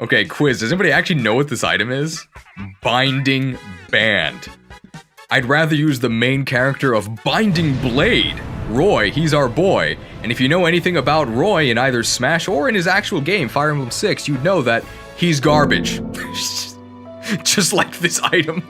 Okay, quiz. Does anybody actually know what this item is? Binding Band. I'd rather use the main character of Binding Blade. Roy, he's our boy. And if you know anything about Roy in either Smash or in his actual game, Fire Emblem 6, you'd know that he's garbage. Just like this item.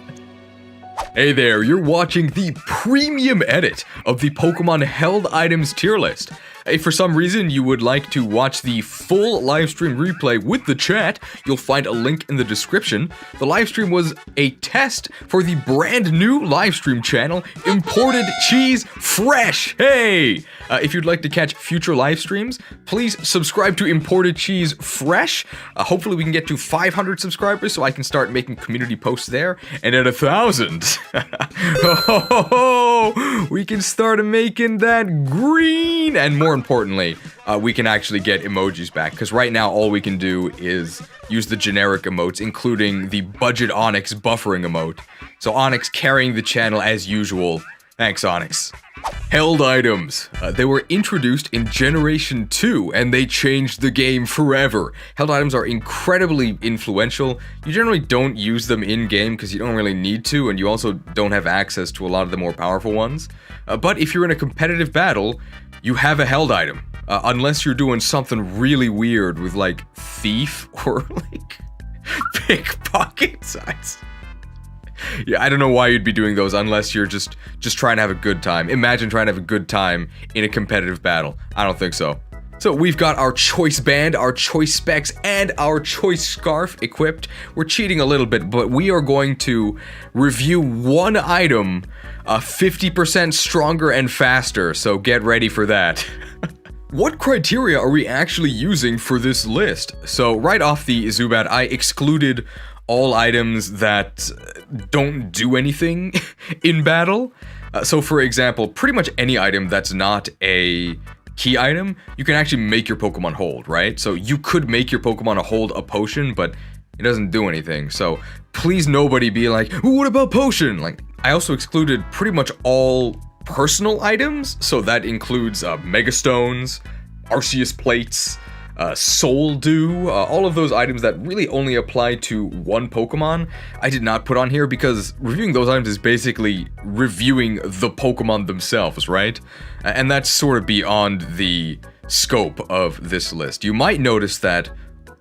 Hey there, you're watching the premium edit of the Pokemon Held Items tier list. If for some reason you would like to watch the full livestream replay with the chat, you'll find a link in the description. The livestream was a test for the brand new livestream channel, Imported Cheese Fresh. Hey! If you'd like to catch future livestreams, please subscribe to Imported Cheese Fresh. Hopefully we can get to 500 subscribers so I can start making community posts there. And at 1,000, we can start making that green. And more importantly, we can actually get emojis back. Because right now all we can do is use the generic emotes, including the Budget Onyx buffering emote. So Onyx carrying the channel as usual. Thanks, Onyx. Held items. They were introduced in Generation 2, and they changed the game forever. Held items are incredibly influential. You generally don't use them in-game because you don't really need to, and you also don't have access to a lot of the more powerful ones. But if you're in a competitive battle, you have a held item. Unless you're doing something really weird with, like, Thief or, like, Pickpocket. Yeah, I don't know why you'd be doing those unless you're just trying to have a good time. Imagine trying to have a good time in a competitive battle. I don't think so. So we've got our choice band, our choice specs, and our choice scarf equipped. We're cheating a little bit, but we are going to review one item 50% stronger and faster, so get ready for that. What criteria are we actually using for this list? So right off the Zubat, I excluded all items that don't do anything in battle. So for example, pretty much any item that's not a key item, you can actually make your Pokemon hold, right? So you could make your Pokemon hold a potion, but it doesn't do anything. So please nobody be like, what about potion? Like, I also excluded pretty much all personal items. So that includes Megastones, Arceus plates, Soul Dew, all of those items that really only apply to one Pokemon, I did not put on here because reviewing those items is basically reviewing the Pokemon themselves, right? And that's sort of beyond the scope of this list. You might notice that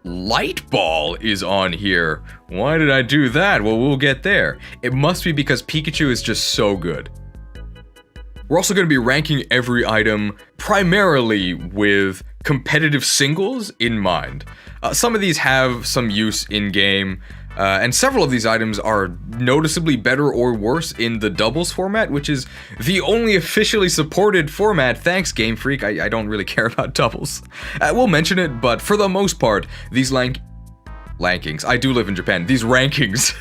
Light Ball is on here. Why did I do that? Well, we'll get there. It must be because Pikachu is just so good. We're also going to be ranking every item primarily with competitive singles in mind. Some of these have some use in-game, and several of these items are noticeably better or worse in the doubles format, which is the only officially supported format. Thanks, Game Freak. I don't really care about doubles. We'll mention it, but for the most part, these rankings, I do live in Japan, these rankings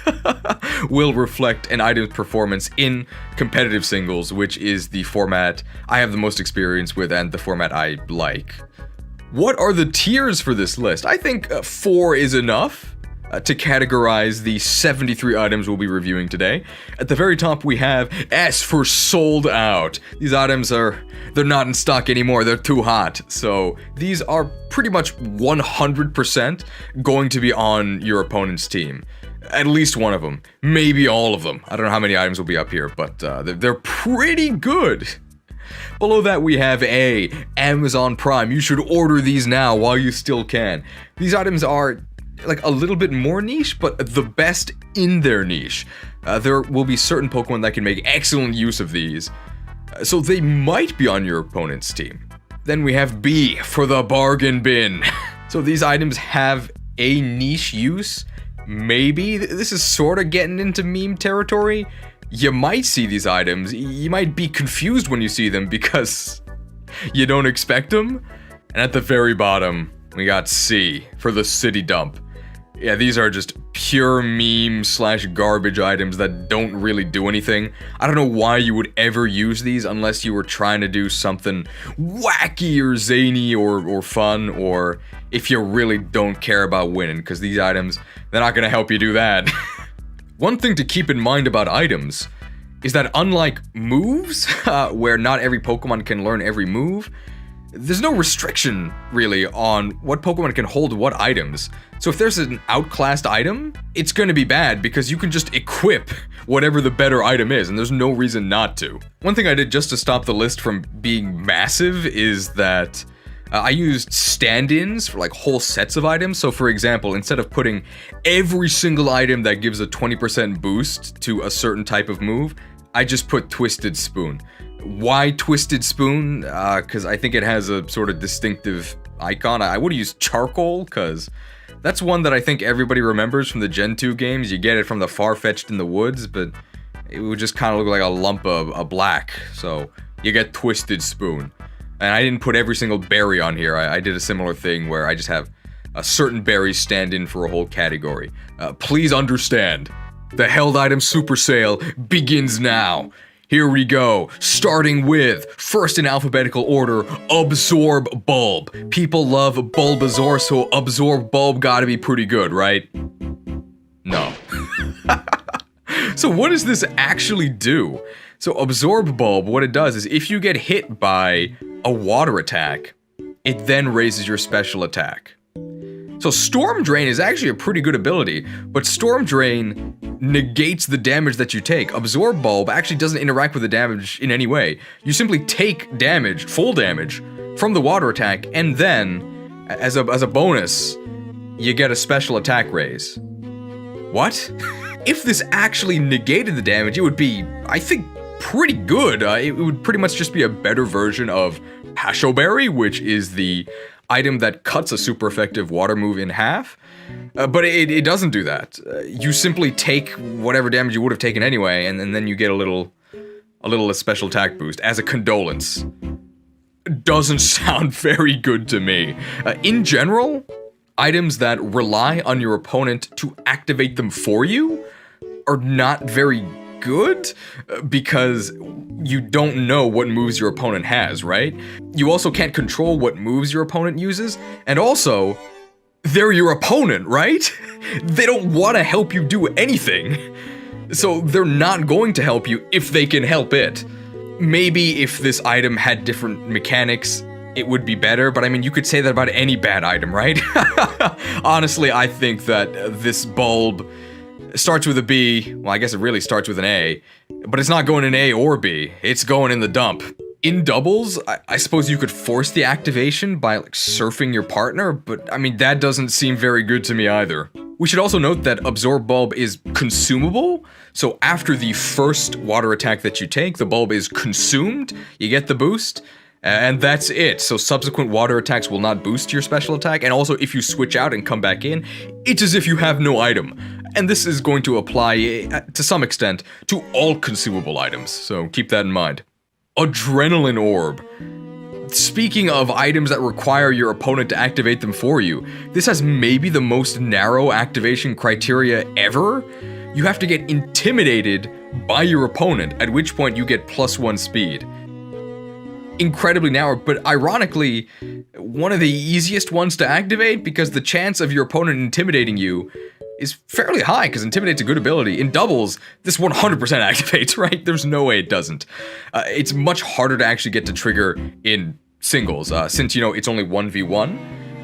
will reflect an item's performance in competitive singles, which is the format I have the most experience with and the format I like. What are the tiers for this list? I think 4 is enough to categorize the 73 items we'll be reviewing today. At the very top we have S for sold out. These items they're not in stock anymore, they're too hot. So these are pretty much 100% going to be on your opponent's team. At least one of them, maybe all of them. I don't know how many items will be up here, but they're pretty good. Below that we have A, Amazon Prime. You should order these now while you still can. These items are like a little bit more niche, but the best in their niche. There will be certain Pokemon that can make excellent use of these, so they might be on your opponent's team. Then we have B for the bargain bin. So these items have a niche use. Maybe this is sort of getting into meme territory. You might see these items, you might be confused when you see them because you don't expect them. And at the very bottom, we got C for the city dump. Yeah, these are just pure meme / garbage items that don't really do anything. I don't know why you would ever use these unless you were trying to do something wacky or zany or fun, or if you really don't care about winning, because these items, they're not going to help you do that. One thing to keep in mind about items is that unlike moves, where not every Pokemon can learn every move, there's no restriction, really, on what Pokemon can hold what items. So if there's an outclassed item, it's gonna be bad because you can just equip whatever the better item is, and there's no reason not to. One thing I did just to stop the list from being massive is that I used stand-ins for like whole sets of items. So for example, instead of putting every single item that gives a 20% boost to a certain type of move, I just put Twisted Spoon. Why Twisted Spoon? Because I think it has a sort of distinctive icon. I would have used Charcoal, because that's one that I think everybody remembers from the Gen 2 games. You get it from the Farfetch'd in the woods, but it would just kind of look like a lump of black. So you get Twisted Spoon. And I didn't put every single berry on here. I did a similar thing where I just have a certain berry stand in for a whole category. Please understand, the held item super sale begins now. Here we go, starting with, first in alphabetical order, Absorb Bulb. People love Bulbasaur, so Absorb Bulb gotta be pretty good, right? No. So what does this actually do? So Absorb Bulb, what it does is if you get hit by a water attack, it then raises your special attack. So Storm Drain is actually a pretty good ability, but Storm Drain negates the damage that you take. Absorb Bulb actually doesn't interact with the damage in any way. You simply take damage, full damage, from the water attack, and then, as a bonus, you get a special attack raise. What? If this actually negated the damage, it would be, I think, pretty good. It would pretty much just be a better version of Pasho Berry, which is the item that cuts a super effective water move in half. But it doesn't do that. You simply take whatever damage you would have taken anyway, and then you get a little special attack boost as a condolence. Doesn't sound very good to me. In general, items that rely on your opponent to activate them for you are not very good, because you don't know what moves your opponent has, right? You also can't control what moves your opponent uses, and also, they're your opponent, right? They don't want to help you do anything. So they're not going to help you if they can help it. Maybe if this item had different mechanics, it would be better, but I mean, you could say that about any bad item, right? Honestly, I think that this bulb starts with a B. Well, I guess it really starts with an A, but it's not going in A or B. It's going in the dump. In doubles, I suppose you could force the activation by like surfing your partner, but I mean, that doesn't seem very good to me either. We should also note that Absorb Bulb is consumable, so after the first water attack that you take, the bulb is consumed, you get the boost, and that's it. So subsequent water attacks will not boost your special attack, and also if you switch out and come back in, it's as if you have no item. And this is going to apply, to some extent, to all consumable items, so keep that in mind. Adrenaline Orb. Speaking of items that require your opponent to activate them for you, this has maybe the most narrow activation criteria ever. You have to get intimidated by your opponent, at which point you get +1 speed. Incredibly narrow, but ironically, one of the easiest ones to activate, because the chance of your opponent intimidating you is fairly high, because Intimidate's a good ability. In doubles, this 100% activates, right? There's no way it doesn't. It's much harder to actually get to trigger in singles, since, you know, it's only 1v1,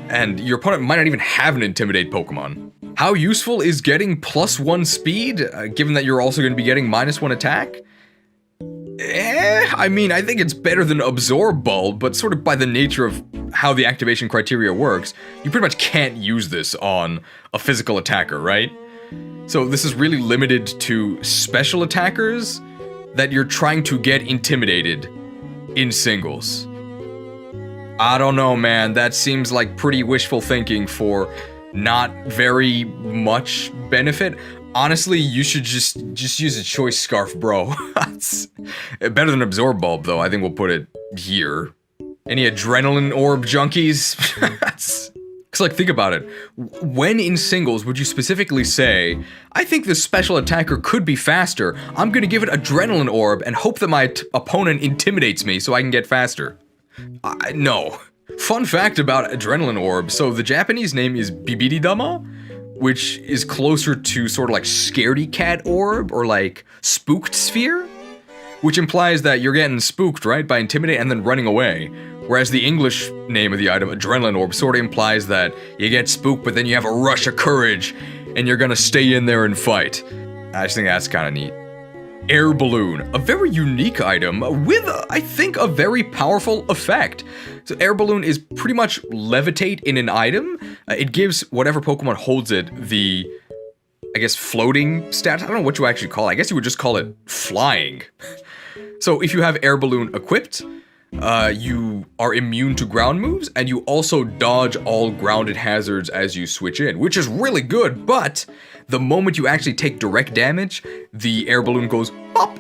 and your opponent might not even have an Intimidate Pokemon. How useful is getting +1 speed, given that you're also going to be getting -1 attack? I mean, I think it's better than Absorb Bulb, but sort of by the nature of how the activation criteria works, you pretty much can't use this on a physical attacker, right? So this is really limited to special attackers that you're trying to get intimidated in singles. I don't know, man, that seems like pretty wishful thinking for not very much benefit. Honestly, you should just use a Choice Scarf, bro. It's better than Absorb Bulb, though. I think we'll put it here. Any Adrenaline Orb junkies? Because, like, think about it. When in singles would you specifically say, I think this special attacker could be faster, I'm gonna give it Adrenaline Orb and hope that my opponent intimidates me so I can get faster? No. Fun fact about Adrenaline Orb, so the Japanese name is Bibididama, which is closer to sort of like Scaredy Cat Orb or like Spooked Sphere, which implies that you're getting spooked, right, by Intimidate and then running away. Whereas the English name of the item, Adrenaline Orb, sort of implies that you get spooked, but then you have a rush of courage, and you're gonna stay in there and fight. I just think that's kind of neat. Air Balloon, a very unique item with, I think, a very powerful effect. So Air Balloon is pretty much levitate in an item. It gives whatever Pokemon holds it the, I guess, floating stat. I don't know what you actually call it. I guess you would just call it flying. So if you have Air Balloon equipped, you are immune to ground moves, and you also dodge all grounded hazards as you switch in, which is really good, but the moment you actually take direct damage, the air balloon goes pop,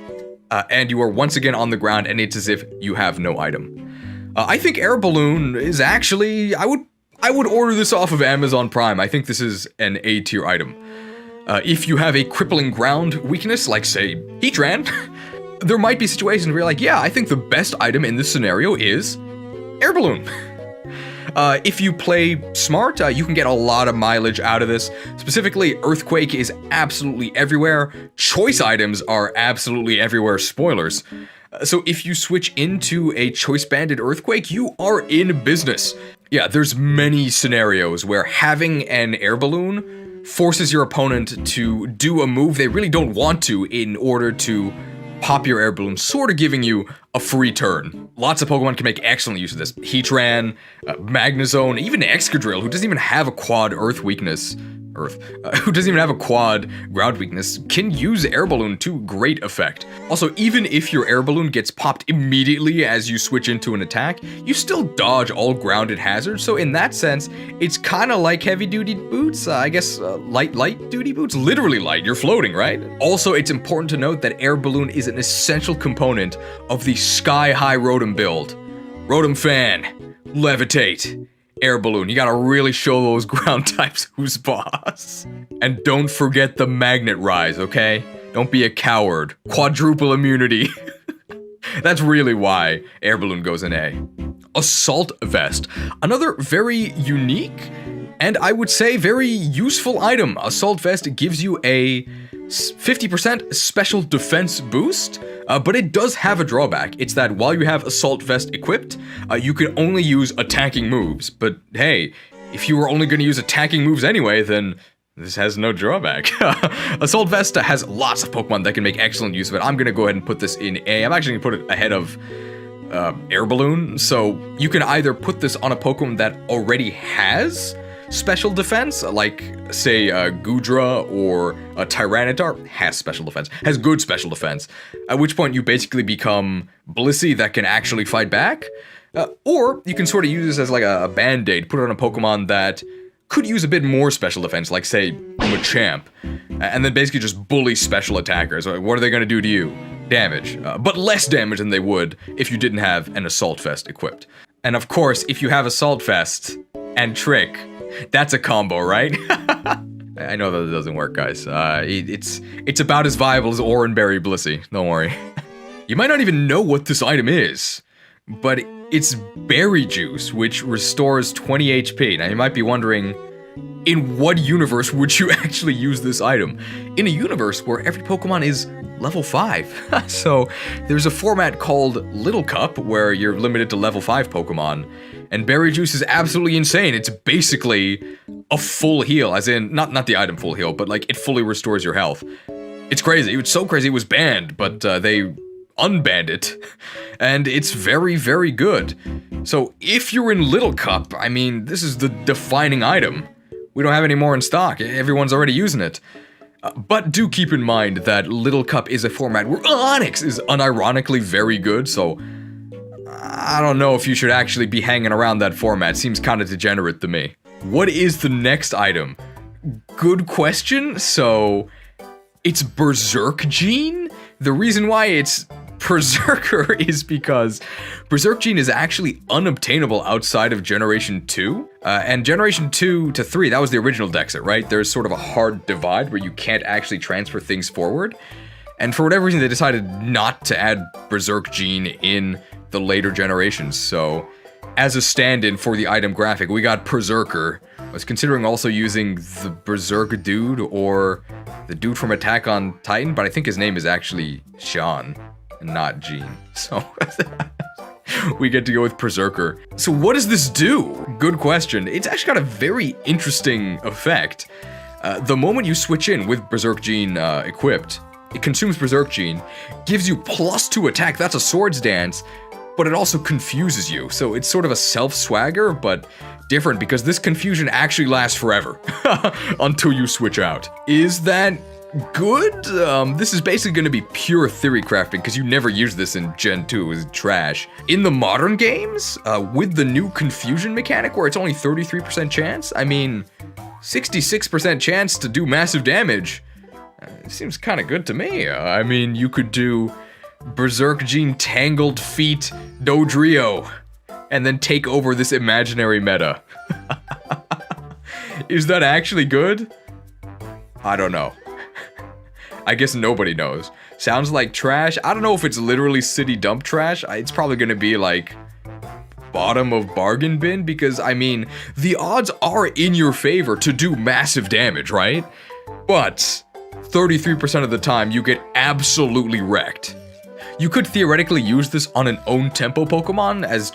and you are once again on the ground, and it's as if you have no item. I think air balloon is actually, I would order this off of Amazon Prime. I think this is an A tier item. If you have a crippling ground weakness, like say Heatran, there might be situations where you're like, yeah, I think the best item in this scenario is air balloon. If you play smart, you can get a lot of mileage out of this. Specifically, Earthquake is absolutely everywhere. Choice items are absolutely everywhere, spoilers. So if you switch into a Choice Banded Earthquake, you are in business. Yeah, there's many scenarios where having an air balloon forces your opponent to do a move they really don't want to in order to pop your air balloon, sort of giving you a free turn. Lots of Pokemon can make excellent use of this. Heatran, Magnezone, even Excadrill, who doesn't even have a quad Earth weakness, who doesn't even have a quad ground weakness, can use air balloon to great effect. Also, even if your air balloon gets popped immediately as you switch into an attack, you still dodge all grounded hazards, so in that sense, it's kind of like heavy duty boots, I guess light duty boots, literally light, you're floating, right? Also, it's important to note that air balloon is an essential component of the sky high Rotom build. Rotom fan, levitate. Air balloon, you gotta really show those ground types who's boss. And don't forget the magnet rise, okay? Don't be a coward. Quadruple immunity. That's really why air balloon goes in A. Assault vest, another very unique and I would say very useful item. Assault vest gives you a 50% special defense boost, but it does have a drawback. It's that while you have Assault Vest equipped, you can only use attacking moves. But hey, if you were only going to use attacking moves anyway, then this has no drawback. Assault Vest has lots of Pokemon that can make excellent use of it. I'm going to go ahead and put this in A. I'm actually going to put it ahead of Air Balloon. So you can either put this on a Pokemon that already has special defense, like say Goodra or a Tyranitar has special defense, has good special defense, at which point you basically become Blissey that can actually fight back, or you can sort of use this as like a band-aid, put it on a Pokemon that could use a bit more special defense, like say Machamp, and then basically just bully special attackers. What are they going to do to you? Damage, but less damage than they would if you didn't have an Assault Vest equipped. And of course, if you have Assault Vest and Trick, that's a combo, right? I know that it doesn't work, guys. It's about as viable as Berry Blissey. Don't worry. You might not even know what this item is, but it's Berry Juice, which restores 20 HP. Now, you might be wondering, in what universe would you actually use this item? In a universe where every Pokemon is level 5. So, there's a format called Little Cup, where you're limited to level 5 Pokemon, and Berry Juice is absolutely insane. It's basically a full heal, as in, not the item full heal, but like, it fully restores your health. It's crazy. It's so crazy it was banned, but they unbanned it, and it's very, very good. So, if you're in Little Cup, I mean, this is the defining item. We don't have any more in stock. Everyone's already using it. But do keep in mind that Little Cup is a format where Onix is unironically very good, so I don't know if you should actually be hanging around that format. Seems kind of degenerate to me. What is the next item? Good question. So, it's Berserk Gene? The reason why it's Berserker is because Berserk Gene is actually unobtainable outside of Generation 2. And Generation 2 to 3, that was the original Dexit, right? There's sort of a hard divide where you can't actually transfer things forward. And for whatever reason, they decided not to add Berserk Gene in the later generations. So, as a stand-in for the item graphic, we got Berserker. I was considering also using the Berserk dude or the dude from Attack on Titan, but I think his name is actually Sean and not Gene. So, we get to go with Berserker. So what does this do? Good question. It's actually got a very interesting effect. The moment you switch in with Berserk Gene equipped, it consumes Berserk Gene, gives you +2 attack, that's a Swords Dance, but it also confuses you. So it's sort of a self-swagger, but different because this confusion actually lasts forever until you switch out. Is that good? This is basically going to be pure theory crafting because you never use this in Gen 2, it was trash. In the modern games, with the new confusion mechanic where it's only 33% chance, I mean, 66% chance to do massive damage. Seems kind of good to me. I mean, you could do Berserk Gene Tangled Feet Dodrio and then take over this imaginary meta. Is that actually good? I don't know. I guess nobody knows. Sounds like trash. I don't know if it's literally city dump trash. It's probably gonna be like bottom of bargain bin because, I mean, the odds are in your favor to do massive damage, right? But 33% of the time you get absolutely wrecked. You could theoretically use this on an own tempo Pokemon as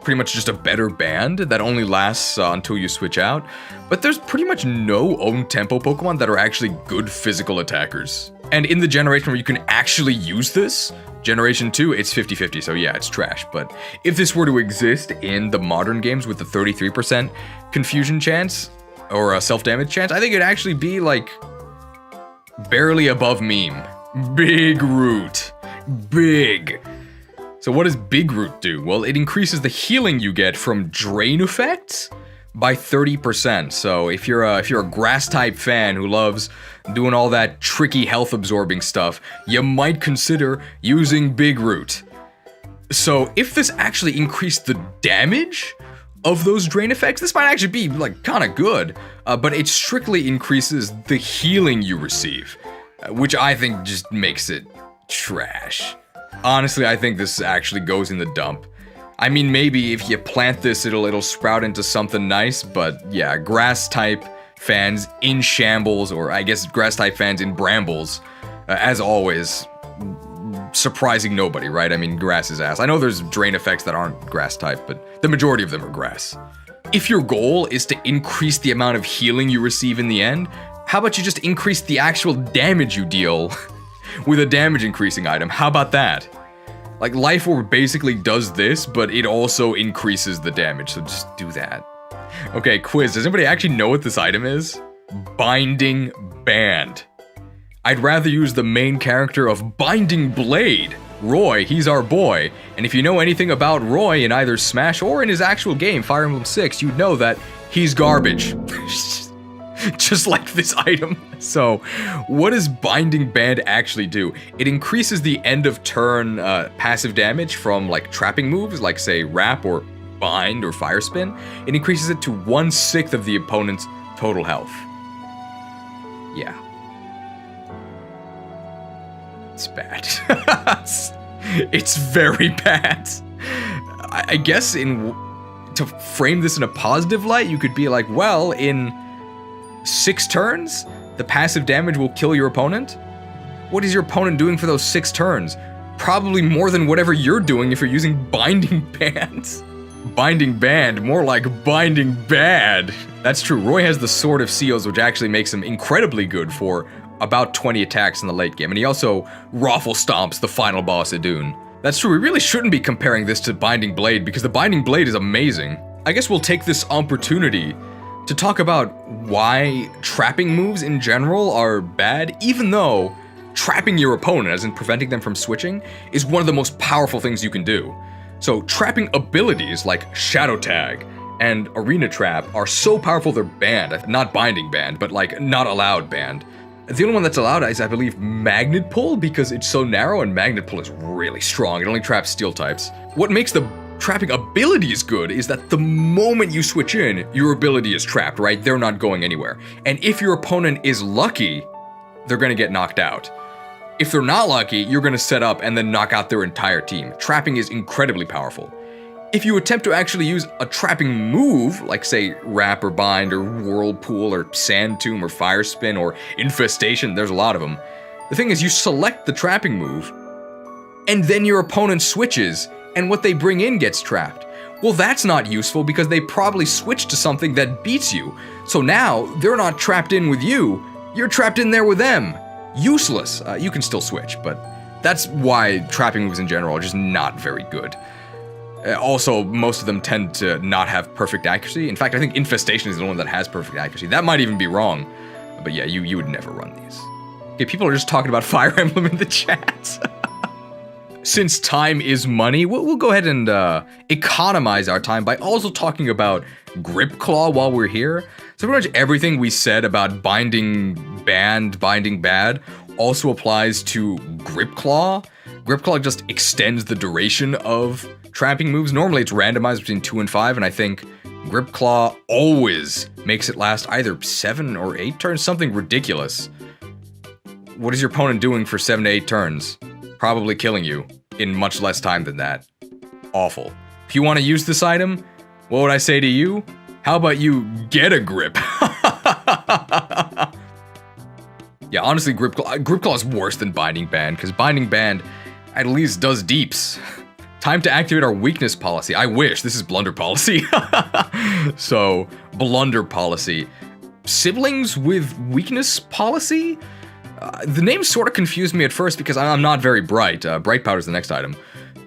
pretty much just a better band that only lasts until you switch out, but there's pretty much no own tempo Pokemon that are actually good physical attackers. And in the generation where you can actually use this, Generation 2, it's 50-50, so yeah, it's trash. But if this were to exist in the modern games with the 33% confusion chance, or a self-damage chance, I think it'd actually be like barely above meme. Big Root. Big. So what does Big Root do? Well, it increases the healing you get from drain effects by 30%. So if you're a grass type fan who loves doing all that tricky health absorbing stuff, you might consider using Big Root. So if this actually increased the damage of those drain effects, this might actually be like kind of good, but it strictly increases the healing you receive, which I think just makes it trash. Honestly, I think this actually goes in the dump. I mean, maybe if you plant this, it'll sprout into something nice, but yeah, grass type fans in shambles, or I guess grass type fans in brambles, as always, surprising nobody, right? I mean, grass is ass. I know there's drain effects that aren't grass type, but the majority of them are grass. If your goal is to increase the amount of healing you receive in the end, how about you just increase the actual damage you deal with a damage increasing item? How about that? Like, Life Orb basically does this, but it also increases the damage, so just do that. Okay, quiz. Does anybody actually know what this item is? Binding Band. I'd rather use the main character of Binding Blade. Roy, he's our boy. And if you know anything about Roy in either Smash or in his actual game, Fire Emblem 6, you'd know that he's garbage. Just like this item. So, what does Binding Band actually do? It increases the end of turn passive damage from like trapping moves, like say Wrap or Bind or Fire Spin. It increases it to 1/6 of the opponent's total health. Yeah. It's bad. It's very bad. I guess to frame this in a positive light, you could be like, well, in 6 turns, the passive damage will kill your opponent? What is your opponent doing for those 6 turns? Probably more than whatever you're doing if you're using Binding Bands. Binding Band, more like Binding Bad. That's true, Roy has the Sword of Seals, which actually makes him incredibly good for about 20 attacks in the late game, and he also Raffle Stomps the final boss at Dune. That's true, we really shouldn't be comparing this to Binding Blade, because the Binding Blade is amazing. I guess we'll take this opportunity to talk about why trapping moves in general are bad, even though trapping your opponent, as in preventing them from switching, is one of the most powerful things you can do. So trapping abilities like Shadow Tag and Arena Trap are so powerful they're banned. Not Binding Banned, but like not allowed banned. The only one that's allowed is, I believe, Magnet Pull, because it's so narrow and Magnet Pull is really strong. It only traps steel types. What makes the trapping abilities good is that the moment you switch in, your ability is trapped, right? They're not going anywhere. And if your opponent is lucky, they're gonna get knocked out. If they're not lucky, you're gonna set up and then knock out their entire team. Trapping is incredibly powerful. If you attempt to actually use a trapping move, like say Wrap or Bind or Whirlpool or Sand Tomb or Fire Spin or Infestation, there's a lot of them. The thing is, you select the trapping move, and then your opponent switches, and what they bring in gets trapped. Well, that's not useful because they probably switched to something that beats you. So now, they're not trapped in with you, you're trapped in there with them. Useless. You can still switch, but that's why trapping moves in general are just not very good. Also, most of them tend to not have perfect accuracy. In fact, I think Infestation is the one that has perfect accuracy. That might even be wrong. But yeah, you would never run these. Okay, people are just talking about Fire Emblem in the chat. Since time is money, we'll go ahead and economize our time by also talking about Grip Claw while we're here. So pretty much everything we said about binding band, binding bad also applies to Grip Claw. Grip Claw just extends the duration of trapping moves. Normally it's randomized between 2 and 5, and I think Grip Claw always makes it last either 7 or 8 turns, something ridiculous. What is your opponent doing for 7 to 8 turns? Probably killing you in much less time than that. Awful. If you want to use this item, what would I say to you? How about you get a grip? Yeah, honestly, Grip Claw is worse than Binding Band, because Binding Band at least does deeps. Time to activate our weakness policy. I wish. This is blunder policy. So, blunder policy. Siblings with weakness policy? The name sort of confused me at first because I'm not very bright. Bright powder is the next item.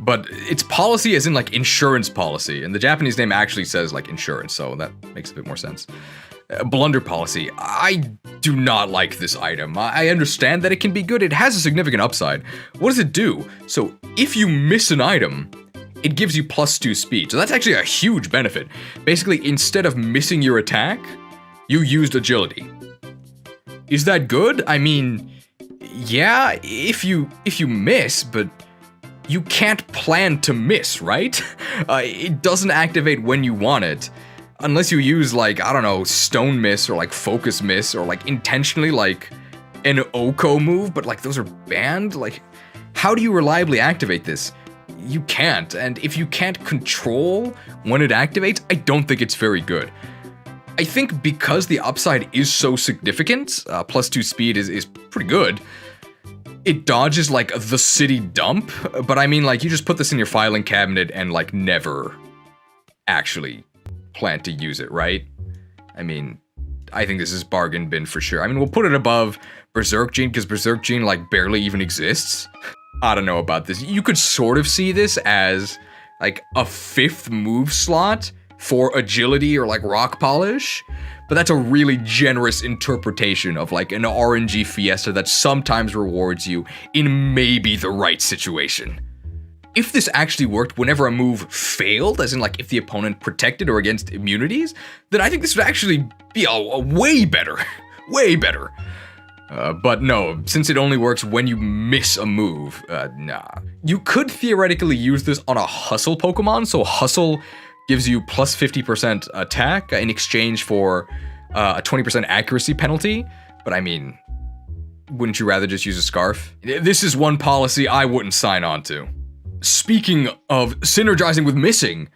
But it's policy as in like insurance policy. And the Japanese name actually says like insurance, so that makes a bit more sense. Blunder policy. I do not like this item. I understand that it can be good. It has a significant upside. What does it do? So if you miss an item, it gives you +2 speed. So that's actually a huge benefit. Basically, instead of missing your attack, you used agility. Is that good? I mean, yeah, if you miss, but you can't plan to miss, right? It doesn't activate when you want it. Unless you use, like, I don't know, Stone Miss or, like, Focus Miss or, like, intentionally, like, an Oko move, but, like, those are banned? Like, how do you reliably activate this? You can't, and if you can't control when it activates, I don't think it's very good. I think because the upside is so significant, +2 speed is pretty good. It dodges, like, the city dump, but I mean, like, you just put this in your filing cabinet and, like, never actually plan to use it, right? I mean, I think this is bargain bin for sure. I mean, we'll put it above Berserk Gene, because Berserk Gene, like, barely even exists. I don't know about this. You could sort of see this as, like, a 5th move slot for agility or, like, rock polish, but that's a really generous interpretation of, like, an RNG fiesta that sometimes rewards you in maybe the right situation. If this actually worked whenever a move failed, as in, like, if the opponent protected or against immunities, then I think this would actually be a way better. Way better. But no, since it only works when you miss a move, nah. You could theoretically use this on a Hustle Pokemon, so Hustle gives you plus 50% attack in exchange for a 20% accuracy penalty, but I mean, wouldn't you rather just use a Scarf? This is one policy I wouldn't sign on to. Speaking of synergizing with missing,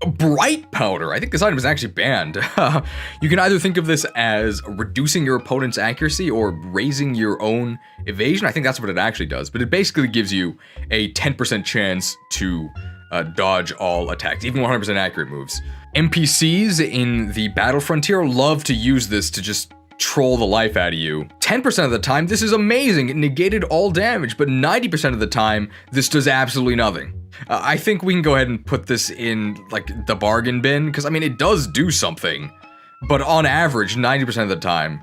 Bright Powder. I think this item is actually banned. You can either think of this as reducing your opponent's accuracy or raising your own evasion. I think that's what it actually does, but it basically gives you a 10% chance to dodge all attacks, even 100% accurate moves. NPCs in the Battle Frontier love to use this to just troll the life out of you. 10% of the time, this is amazing. It negated all damage, but 90% of the time, this does absolutely nothing. I think we can go ahead and put this in, like, the bargain bin, because, I mean, it does do something, but on average, 90% of the time,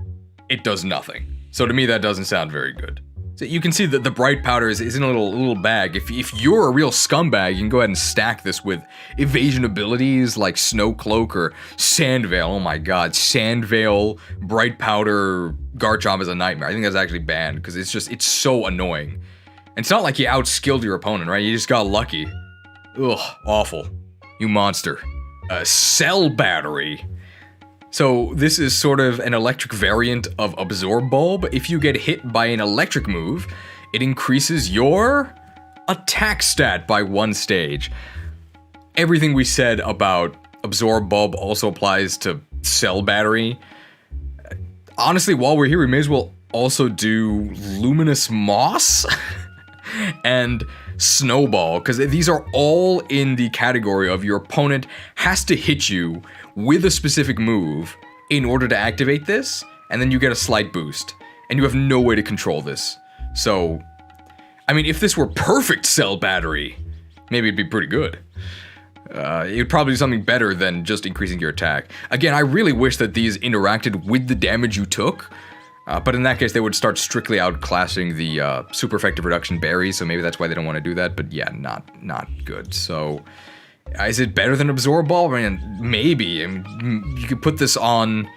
it does nothing. So to me, that doesn't sound very good. So you can see that the Bright Powder is in a little bag. If you're a real scumbag, you can go ahead and stack this with evasion abilities like Snow Cloak or Sand Veil. Oh my god, Sand Veil, Bright Powder, Garchomp is a nightmare. I think that's actually banned because it's so annoying. And it's not like you outskilled your opponent, right? You just got lucky. Ugh, awful. You monster. Cell Battery. So this is sort of an electric variant of Absorb Bulb. If you get hit by an electric move, it increases your attack stat by 1 stage. Everything we said about Absorb Bulb also applies to Cell Battery. Honestly, while we're here, we may as well also do Luminous Moss. and Snowball, because these are all in the category of your opponent has to hit you with a specific move in order to activate this, and then you get a slight boost, and you have no way to control this. So, I mean, if this were perfect cell battery, maybe it'd be pretty good. It would probably do something better than just increasing your attack. Again, I really wish that these interacted with the damage you took, but in that case, they would start strictly outclassing the super effective reduction berries, so maybe that's why they don't want to do that, but yeah, not good. So, is it better than Absorb Ball? I mean, maybe. I mean, you could put this on...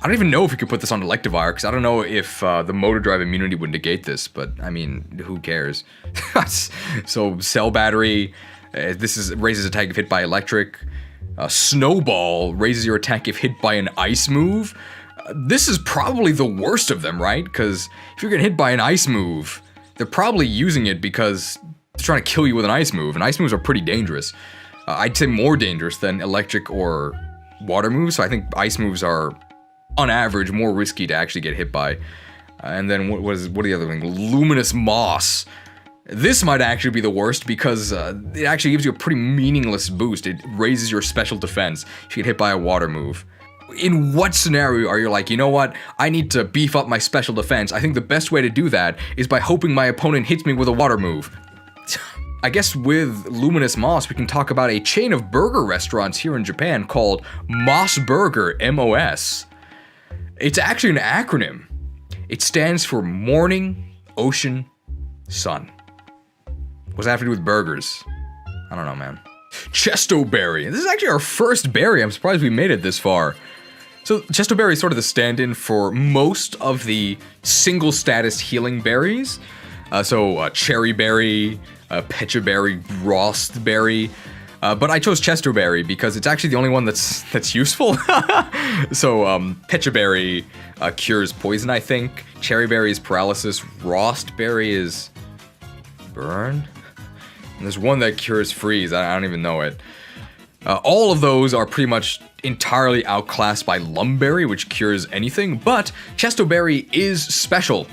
I don't even know if you could put this on Electivire, because I don't know if the Motor Drive immunity would negate this, but, I mean, who cares? So, Cell Battery, raises attack if hit by Electric. Snowball raises your attack if hit by an Ice move. This is probably the worst of them, right? Because if you're getting hit by an Ice move, they're probably using it because they're trying to kill you with an Ice move, and Ice moves are pretty dangerous. I'd say more dangerous than Electric or Water moves, so I think Ice moves are, on average, more risky to actually get hit by. And then what are the other things? Luminous Moss. This might actually be the worst because it actually gives you a pretty meaningless boost. It raises your special defense if you get hit by a water move. In what scenario are you like, you know what, I need to beef up my special defense? I think the best way to do that is by hoping my opponent hits me with a water move. I guess with Luminous Moss, we can talk about a chain of burger restaurants here in Japan called Moss Burger, MOS. It's actually an acronym. It stands for Morning, Ocean, Sun. What's that have to do with burgers? I don't know, man. Chesto Berry. This is actually our first berry. I'm surprised we made it this far. So Chesto Berry is sort of the stand-in for most of the single status healing berries. Cherry Berry, Pecha Berry, Rost Berry. But I chose Chesto Berry because it's actually the only one that's useful. Pecha Berry cures poison, I think. Cherry Berry is paralysis. Rost Berry is burn. And there's one that cures freeze. I don't even know it. All of those are pretty much entirely outclassed by Lum Berry, which cures anything. But Chesto Berry is special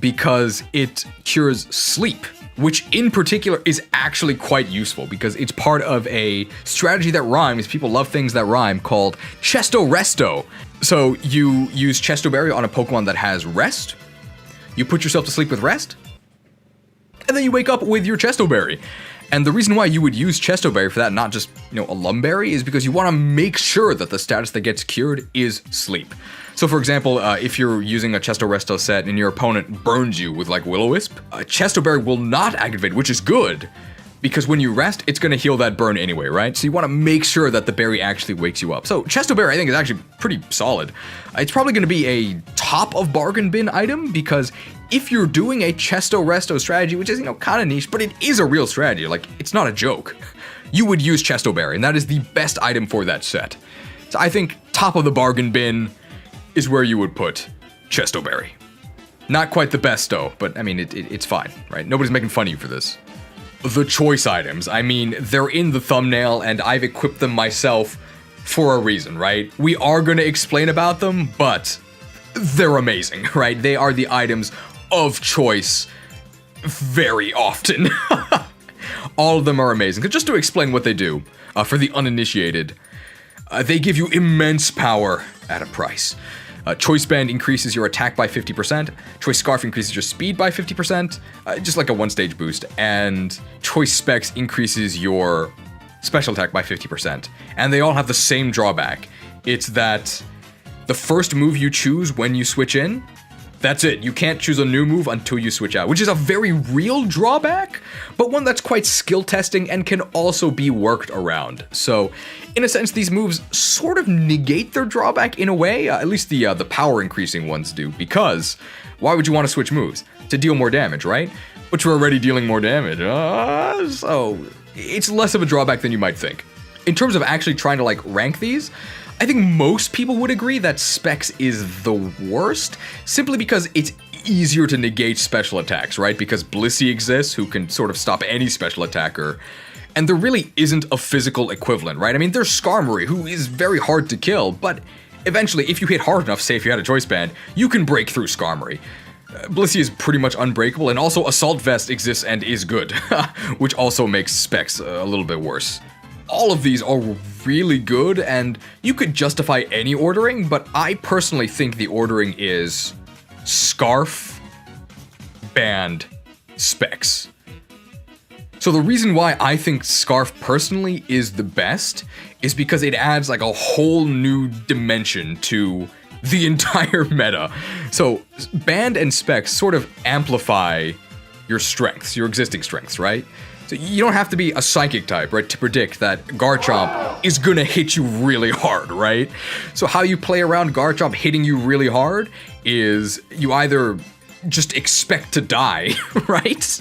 because it cures sleep, which in particular is actually quite useful because it's part of a strategy that rhymes. People love things that rhyme, called Chesto Resto. So you use Chesto Berry on a Pokemon that has Rest. You put yourself to sleep with Rest, and then you wake up with your Chesto Berry. And the reason why you would use Chesto Berry for that, not just, a Lum Berry, is because you want to make sure that the status that gets cured is sleep. So for example, if you're using a Chesto Resto set and your opponent burns you with like Will-O-Wisp, Chesto Berry will not activate, which is good, because when you rest, it's going to heal that burn anyway, right? So you want to make sure that the berry actually wakes you up. So Chesto Berry, I think, is actually pretty solid. It's probably going to be a top of bargain bin item, because if you're doing a Chesto Resto strategy, which is, kind of niche, but it is a real strategy, like, it's not a joke, you would use Chesto Berry, and that is the best item for that set. So I think top of the bargain bin is where you would put Chesto Berry. Not quite the best, though, but, I mean, it's fine, right? Nobody's making fun of you for this. The choice items, I mean, they're in the thumbnail, and I've equipped them myself for a reason, right? We are going to explain about them, but they're amazing, right? They are the items of choice very often. All of them are amazing. Just to explain what they do, for the uninitiated, they give you immense power at a price. Choice Band increases your attack by 50%, Choice Scarf increases your speed by 50%, just like a one-stage boost, and Choice Specs increases your special attack by 50%. And they all have the same drawback. It's that the first move you choose when you switch in, that's it. You can't choose a new move until you switch out, which is a very real drawback, but one that's quite skill testing and can also be worked around. So, in a sense, these moves sort of negate their drawback in a way, at least the power increasing ones do, because why would you want to switch moves? To deal more damage, right? But you're already dealing more damage, so it's less of a drawback than you might think. In terms of actually trying to rank these, I think most people would agree that Specs is the worst, simply because it's easier to negate special attacks, right? Because Blissey exists, who can sort of stop any special attacker, and there really isn't a physical equivalent, right? I mean, there's Skarmory, who is very hard to kill, but eventually, if you hit hard enough, say if you had a Choice Band, you can break through Skarmory. Blissey is pretty much unbreakable, and also Assault Vest exists and is good, which also makes Specs a little bit worse. All of these are really good, and you could justify any ordering, but I personally think the ordering is Scarf, Band, Specs. So the reason why I think Scarf personally is the best is because it adds like a whole new dimension to the entire meta. So Band and Specs sort of amplify your strengths, your existing strengths, right? So you don't have to be a psychic type, right, to predict that Garchomp is gonna hit you really hard, right? So how you play around Garchomp hitting you really hard is you either just expect to die, right?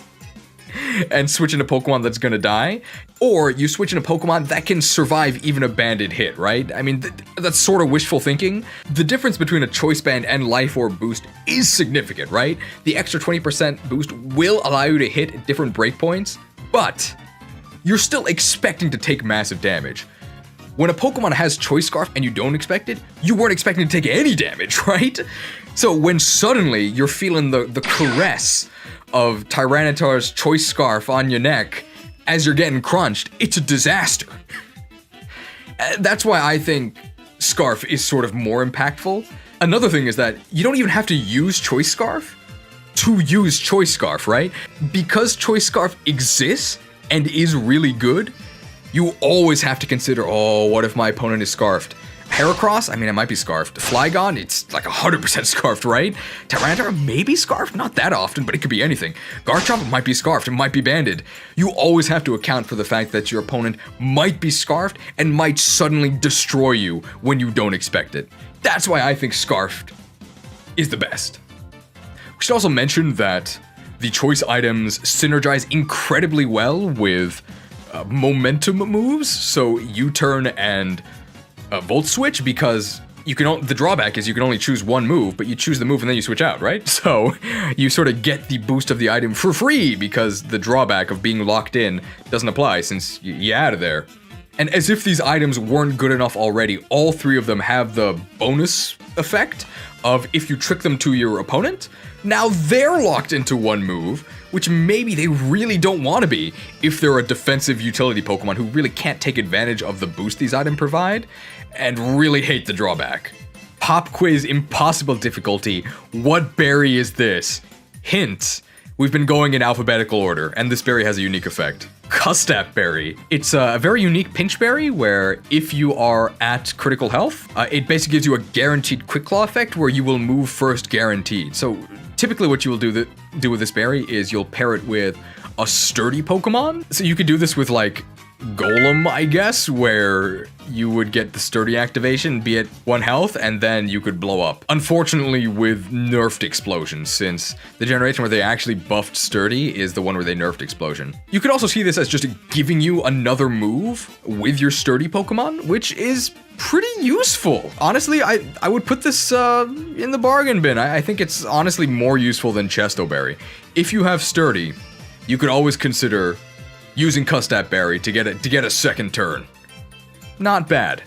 And switch in a Pokemon that's gonna die, or you switch in a Pokemon that can survive even a banded hit, right? I mean, that's sort of wishful thinking. The difference between a Choice Band and Life Orb boost is significant, right? The extra 20% boost will allow you to hit different breakpoints, but you're still expecting to take massive damage. When a Pokemon has Choice Scarf and you don't expect it, you weren't expecting to take any damage, right? So when suddenly you're feeling the caress of Tyranitar's Choice Scarf on your neck as you're getting crunched, it's a disaster. That's why I think Scarf is sort of more impactful. Another thing is that you don't even have to use Choice Scarf to use Choice Scarf, right? Because Choice Scarf exists and is really good, you always have to consider, oh, what if my opponent is Scarfed? Heracross, I mean, it might be Scarfed. Flygon, it's like 100% Scarfed, right? Tyranitar, maybe Scarfed, not that often, but it could be anything. Garchomp might be Scarfed, it might be Banded. You always have to account for the fact that your opponent might be Scarfed and might suddenly destroy you when you don't expect it. That's why I think Scarfed is the best. We should also mention that the choice items synergize incredibly well with momentum moves, so U-turn and Volt Switch, because you can the drawback is you can only choose one move, but you choose the move and then you switch out, right? So you sort of get the boost of the item for free because the drawback of being locked in doesn't apply since you're out of there. And as if these items weren't good enough already, all three of them have the bonus effect of if you trick them to your opponent, now they're locked into one move, which maybe they really don't want to be if they're a defensive utility Pokemon who really can't take advantage of the boost these items provide and really hate the drawback. Pop quiz impossible difficulty. What berry is this? Hint, we've been going in alphabetical order, and this berry has a unique effect. Custap Berry. It's a very unique pinch berry where if you are at critical health, it basically gives you a guaranteed Quick Claw effect where you will move first guaranteed. So typically what you will do with this berry is you'll pair it with a sturdy Pokemon. So you could do this with like Golem, I guess, where you would get the sturdy activation, be at 1 health, and then you could blow up. Unfortunately, with nerfed explosion, since the generation where they actually buffed sturdy is the one where they nerfed explosion. You could also see this as just giving you another move with your sturdy Pokemon, which is pretty useful. Honestly, I would put this in the bargain bin. I think it's honestly more useful than Chesto Berry. If you have sturdy, you could always consider using Custap Berry to get a second turn. Not bad.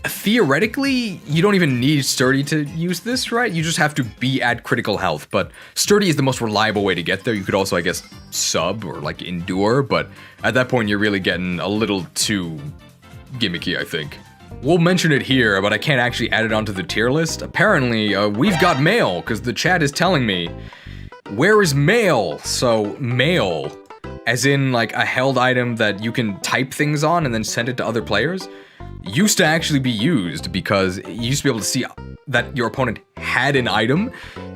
Theoretically, you don't even need Sturdy to use this, right? You just have to be at critical health, but Sturdy is the most reliable way to get there. You could also, I guess, sub or like endure, but at that point you're really getting a little too gimmicky, I think. We'll mention it here, but I can't actually add it onto the tier list. Apparently, we've got mail, because the chat is telling me, where is mail? So, mail, as in like a held item that you can type things on and then send it to other players, used to actually be used because you used to be able to see that your opponent had an item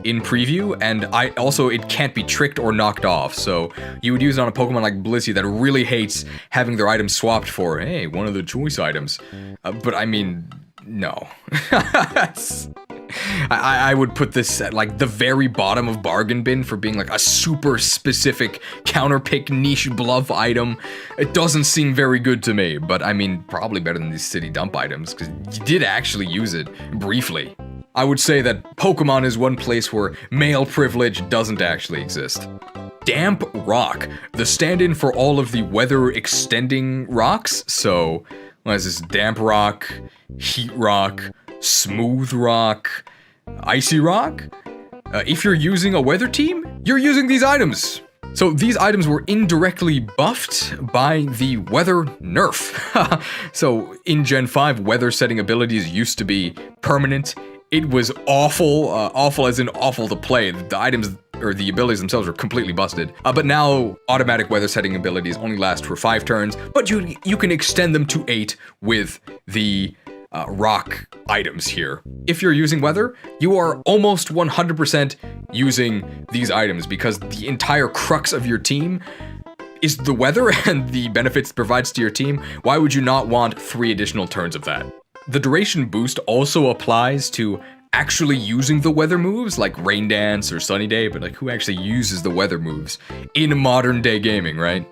in preview, and it can't be tricked or knocked off. So you would use it on a Pokemon like Blissey that really hates having their item swapped for, hey, one of the choice items. But I mean, no. I would put this at like the very bottom of bargain bin for being like a super specific counterpick niche bluff item. It doesn't seem very good to me, but I mean, probably better than these city dump items because you did actually use it briefly. I would say that Pokemon is one place where male privilege doesn't actually exist. Damp Rock, the stand-in for all of the weather extending rocks. So, what is this? Damp Rock, Heat Rock, Smooth Rock, Icy Rock? If you're using a weather team, you're using these items. So these items were indirectly buffed by the weather nerf. So in Gen 5, weather setting abilities used to be permanent. It was awful, awful as in awful to play. The items or the abilities themselves were completely busted. But now automatic weather setting abilities only last for 5 turns, but you can extend them to 8 with the rock items here. If you're using weather, you are almost 100% using these items because the entire crux of your team is the weather and the benefits it provides to your team. Why would you not want 3 additional turns of that? The duration boost also applies to actually using the weather moves like Rain Dance or Sunny Day, but like who actually uses the weather moves in modern day gaming, right?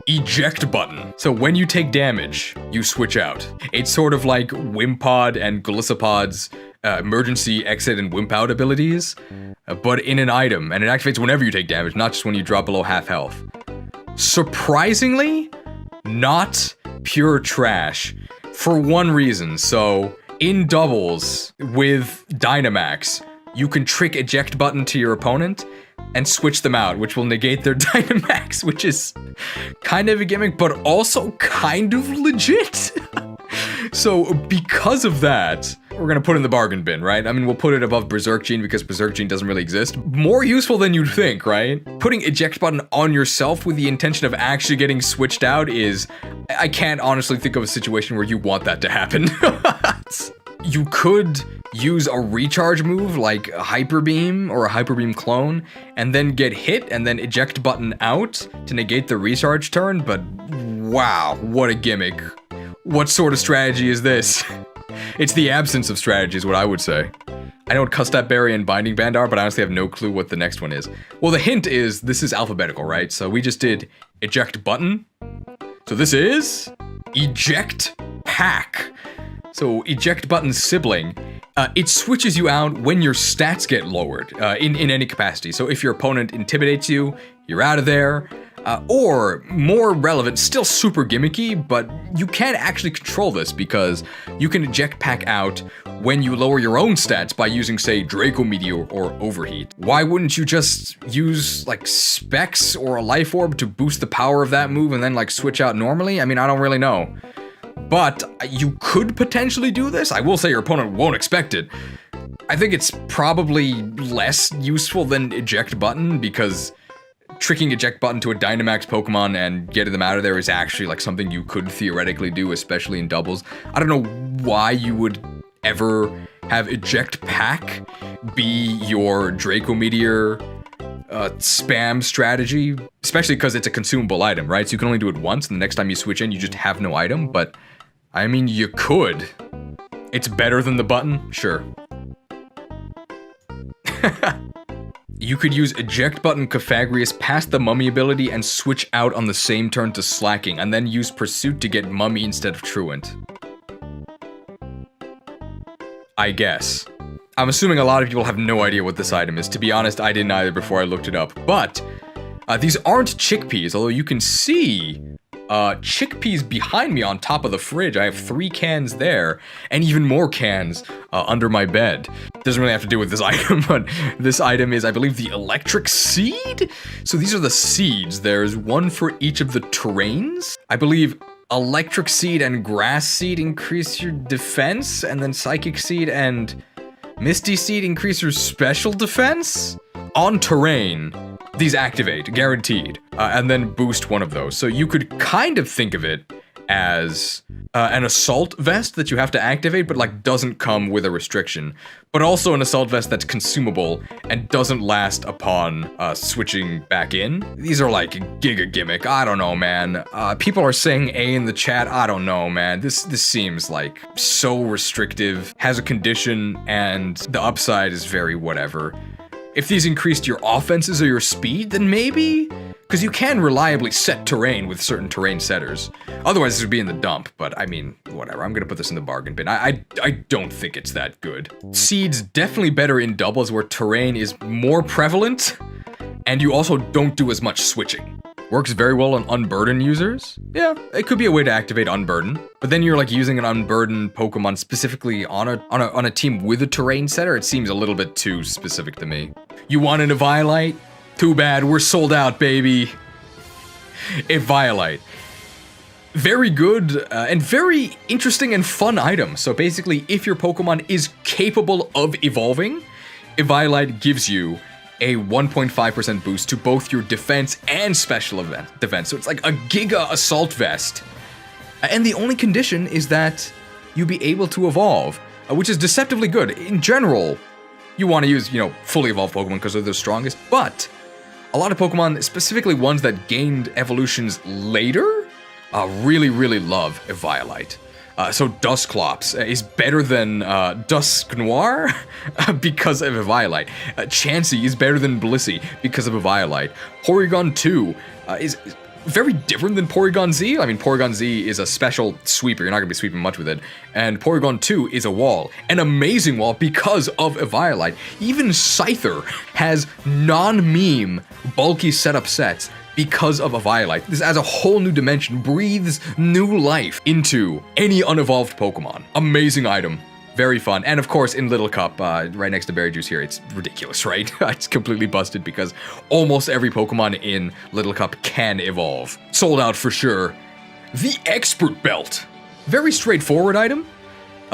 Eject button. So when you take damage, you switch out. It's sort of like Wimpod and Glisopod's emergency exit and wimp out abilities, but in an item, and it activates whenever you take damage, not just when you drop below half health. Surprisingly, not pure trash for one reason. So in doubles with Dynamax, you can trick eject button to your opponent and switch them out, which will negate their Dynamax, which is kind of a gimmick, but also kind of legit. So because of that, we're gonna put it in the bargain bin, right? I mean, we'll put it above Berserk Gene because Berserk Gene doesn't really exist. More useful than you'd think, right? Putting eject button on yourself with the intention of actually getting switched out is, I can't honestly think of a situation where you want that to happen. You could use a recharge move like a Hyper Beam or a Hyper Beam clone and then get hit and then eject button out to negate the recharge turn, but wow, what a gimmick. What sort of strategy is this? It's the absence of strategy is what I would say. I know what Custap Berry and Binding Band are, but I honestly have no clue what the next one is. Well, the hint is this is alphabetical, right? So we just did eject button. So this is eject pack. So eject button sibling, it switches you out when your stats get lowered in any capacity. So if your opponent intimidates you, you're out of there. Or more relevant, still super gimmicky, but you can actually control this because you can eject pack out when you lower your own stats by using, say, Draco Meteor or Overheat. Why wouldn't you just use like Specs or a Life Orb to boost the power of that move and then like switch out normally? I mean, I don't really know. But you could potentially do this. I will say your opponent won't expect it. I think it's probably less useful than eject button because tricking eject button to a Dynamax Pokemon and getting them out of there is actually like something you could theoretically do, especially in doubles. I don't know why you would ever have eject pack be your Draco Meteor spam strategy, especially because it's a consumable item, right? So you can only do it once, and the next time you switch in, you just have no item, but I mean, you could. It's better than the button, sure. You could use eject button Cofagrius past the mummy ability and switch out on the same turn to slacking, and then use pursuit to get mummy instead of truant. I guess. I'm assuming a lot of people have no idea what this item is. To be honest, I didn't either before I looked it up. But these aren't chickpeas, although you can see chickpeas behind me on top of the fridge. I have 3 cans there, and even more cans under my bed. Doesn't really have to do with this item, but this item is, I believe, the electric seed? So these are the seeds. There's one for each of the terrains. I believe electric seed and grass seed increase your defense, and then psychic seed and misty seed increase your special defense? On terrain, these activate, guaranteed, and then boost one of those. So you could kind of think of it as an assault vest that you have to activate, but like doesn't come with a restriction, but also an assault vest that's consumable and doesn't last upon switching back in. These are like giga gimmick. I don't know, man. People are saying A in the chat. I don't know, man. This seems like so restrictive, has a condition, and the upside is very whatever. If these increased your offenses or your speed, then maybe? Because you can reliably set terrain with certain terrain setters. Otherwise, this would be in the dump, but I mean, whatever. I'm gonna put this in the bargain bin. I don't think it's that good. Seed's definitely better in doubles where terrain is more prevalent, and you also don't do as much switching. Works very well on Unburden users. Yeah, it could be a way to activate Unburden, but then you're like using an Unburden Pokemon specifically on a team with a terrain setter. It seems a little bit too specific to me. You wanted a Violite? Too bad, we're sold out, baby. Eviolite. Very good and very interesting and fun item. So basically, if your Pokemon is capable of evolving, Eviolite gives you a 1.5% boost to both your defense and special defense. So it's like a Giga Assault Vest. And the only condition is that you be able to evolve, which is deceptively good. In general, you want to use, fully evolved Pokemon because they're the strongest, but a lot of Pokemon, specifically ones that gained evolutions later, really, really love Eviolite. So Dusclops is better than Dusknoir because of Eviolite. Chansey is better than Blissey because of Eviolite. Porygon 2 is very different than Porygon Z. I mean, Porygon Z is a special sweeper. You're not going to be sweeping much with it. And Porygon 2 is a wall. An amazing wall because of Eviolite. Even Scyther has non-meme bulky setup sets because of Eviolite. This adds a whole new dimension, breathes new life into any unevolved Pokemon. Amazing item. Very fun. And of course, in Little Cup, right next to Berry Juice here, it's ridiculous, right? It's completely busted because almost every Pokemon in Little Cup can evolve. Sold out for sure. The Expert Belt. Very straightforward item.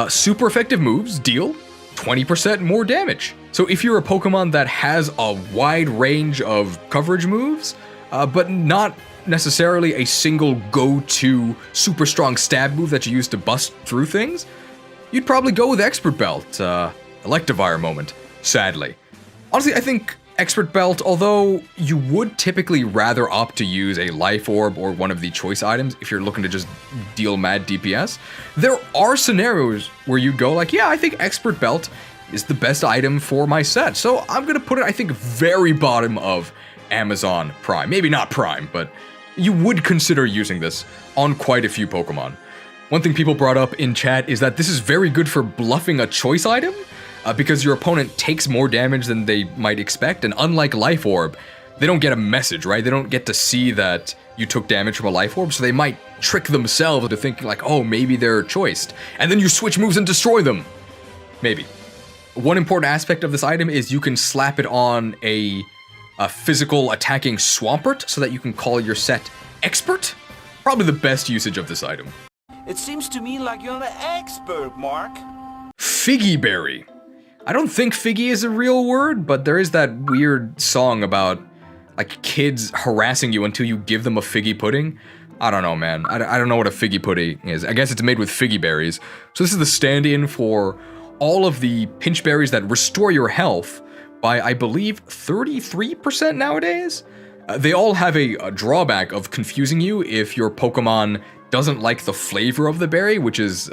Super effective moves deal 20% more damage. So if you're a Pokemon that has a wide range of coverage moves, but not necessarily a single go-to super strong stab move that you use to bust through things, you'd probably go with Expert Belt. Electivire moment, sadly. Honestly, I think Expert Belt, although you would typically rather opt to use a Life Orb or one of the choice items if you're looking to just deal mad DPS, there are scenarios where you go like, yeah, I think Expert Belt is the best item for my set. So I'm gonna put it, I think, very bottom of Amazon Prime. Maybe not Prime, but you would consider using this on quite a few Pokemon. One thing people brought up in chat is that this is very good for bluffing a choice item, because your opponent takes more damage than they might expect, and unlike Life Orb, they don't get a message, right? They don't get to see that you took damage from a Life Orb, so they might trick themselves into thinking like, oh, maybe they're choiced, and then you switch moves and destroy them. Maybe. One important aspect of this item is you can slap it on a physical attacking Swampert so that you can call your set Expert. Probably the best usage of this item. It seems to me like you're an expert, Mark. Figgy Berry. I don't think Figgy is a real word, but there is that weird song about like kids harassing you until you give them a figgy pudding. I don't know, man. I don't know what a figgy pudding is. I guess it's made with figgy berries. So this is the stand-in for all of the pinch berries that restore your health by, I believe, 33% nowadays. They all have a drawback of confusing you if your Pokemon doesn't like the flavor of the berry, which is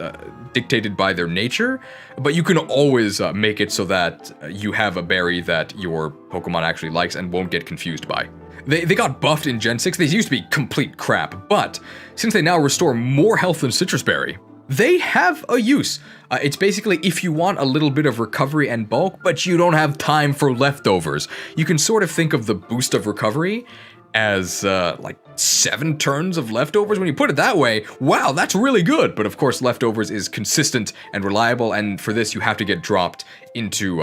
dictated by their nature, but you can always make it so that you have a berry that your Pokemon actually likes and won't get confused by. They got buffed in Gen 6, they used to be complete crap, but since they now restore more health than Citrus Berry, they have a use. It's basically if you want a little bit of recovery and bulk, but you don't have time for leftovers. You can sort of think of the boost of recovery as like 7 turns of leftovers. When you put it that way, wow, that's really good. But of course, leftovers is consistent and reliable, and for this you have to get dropped into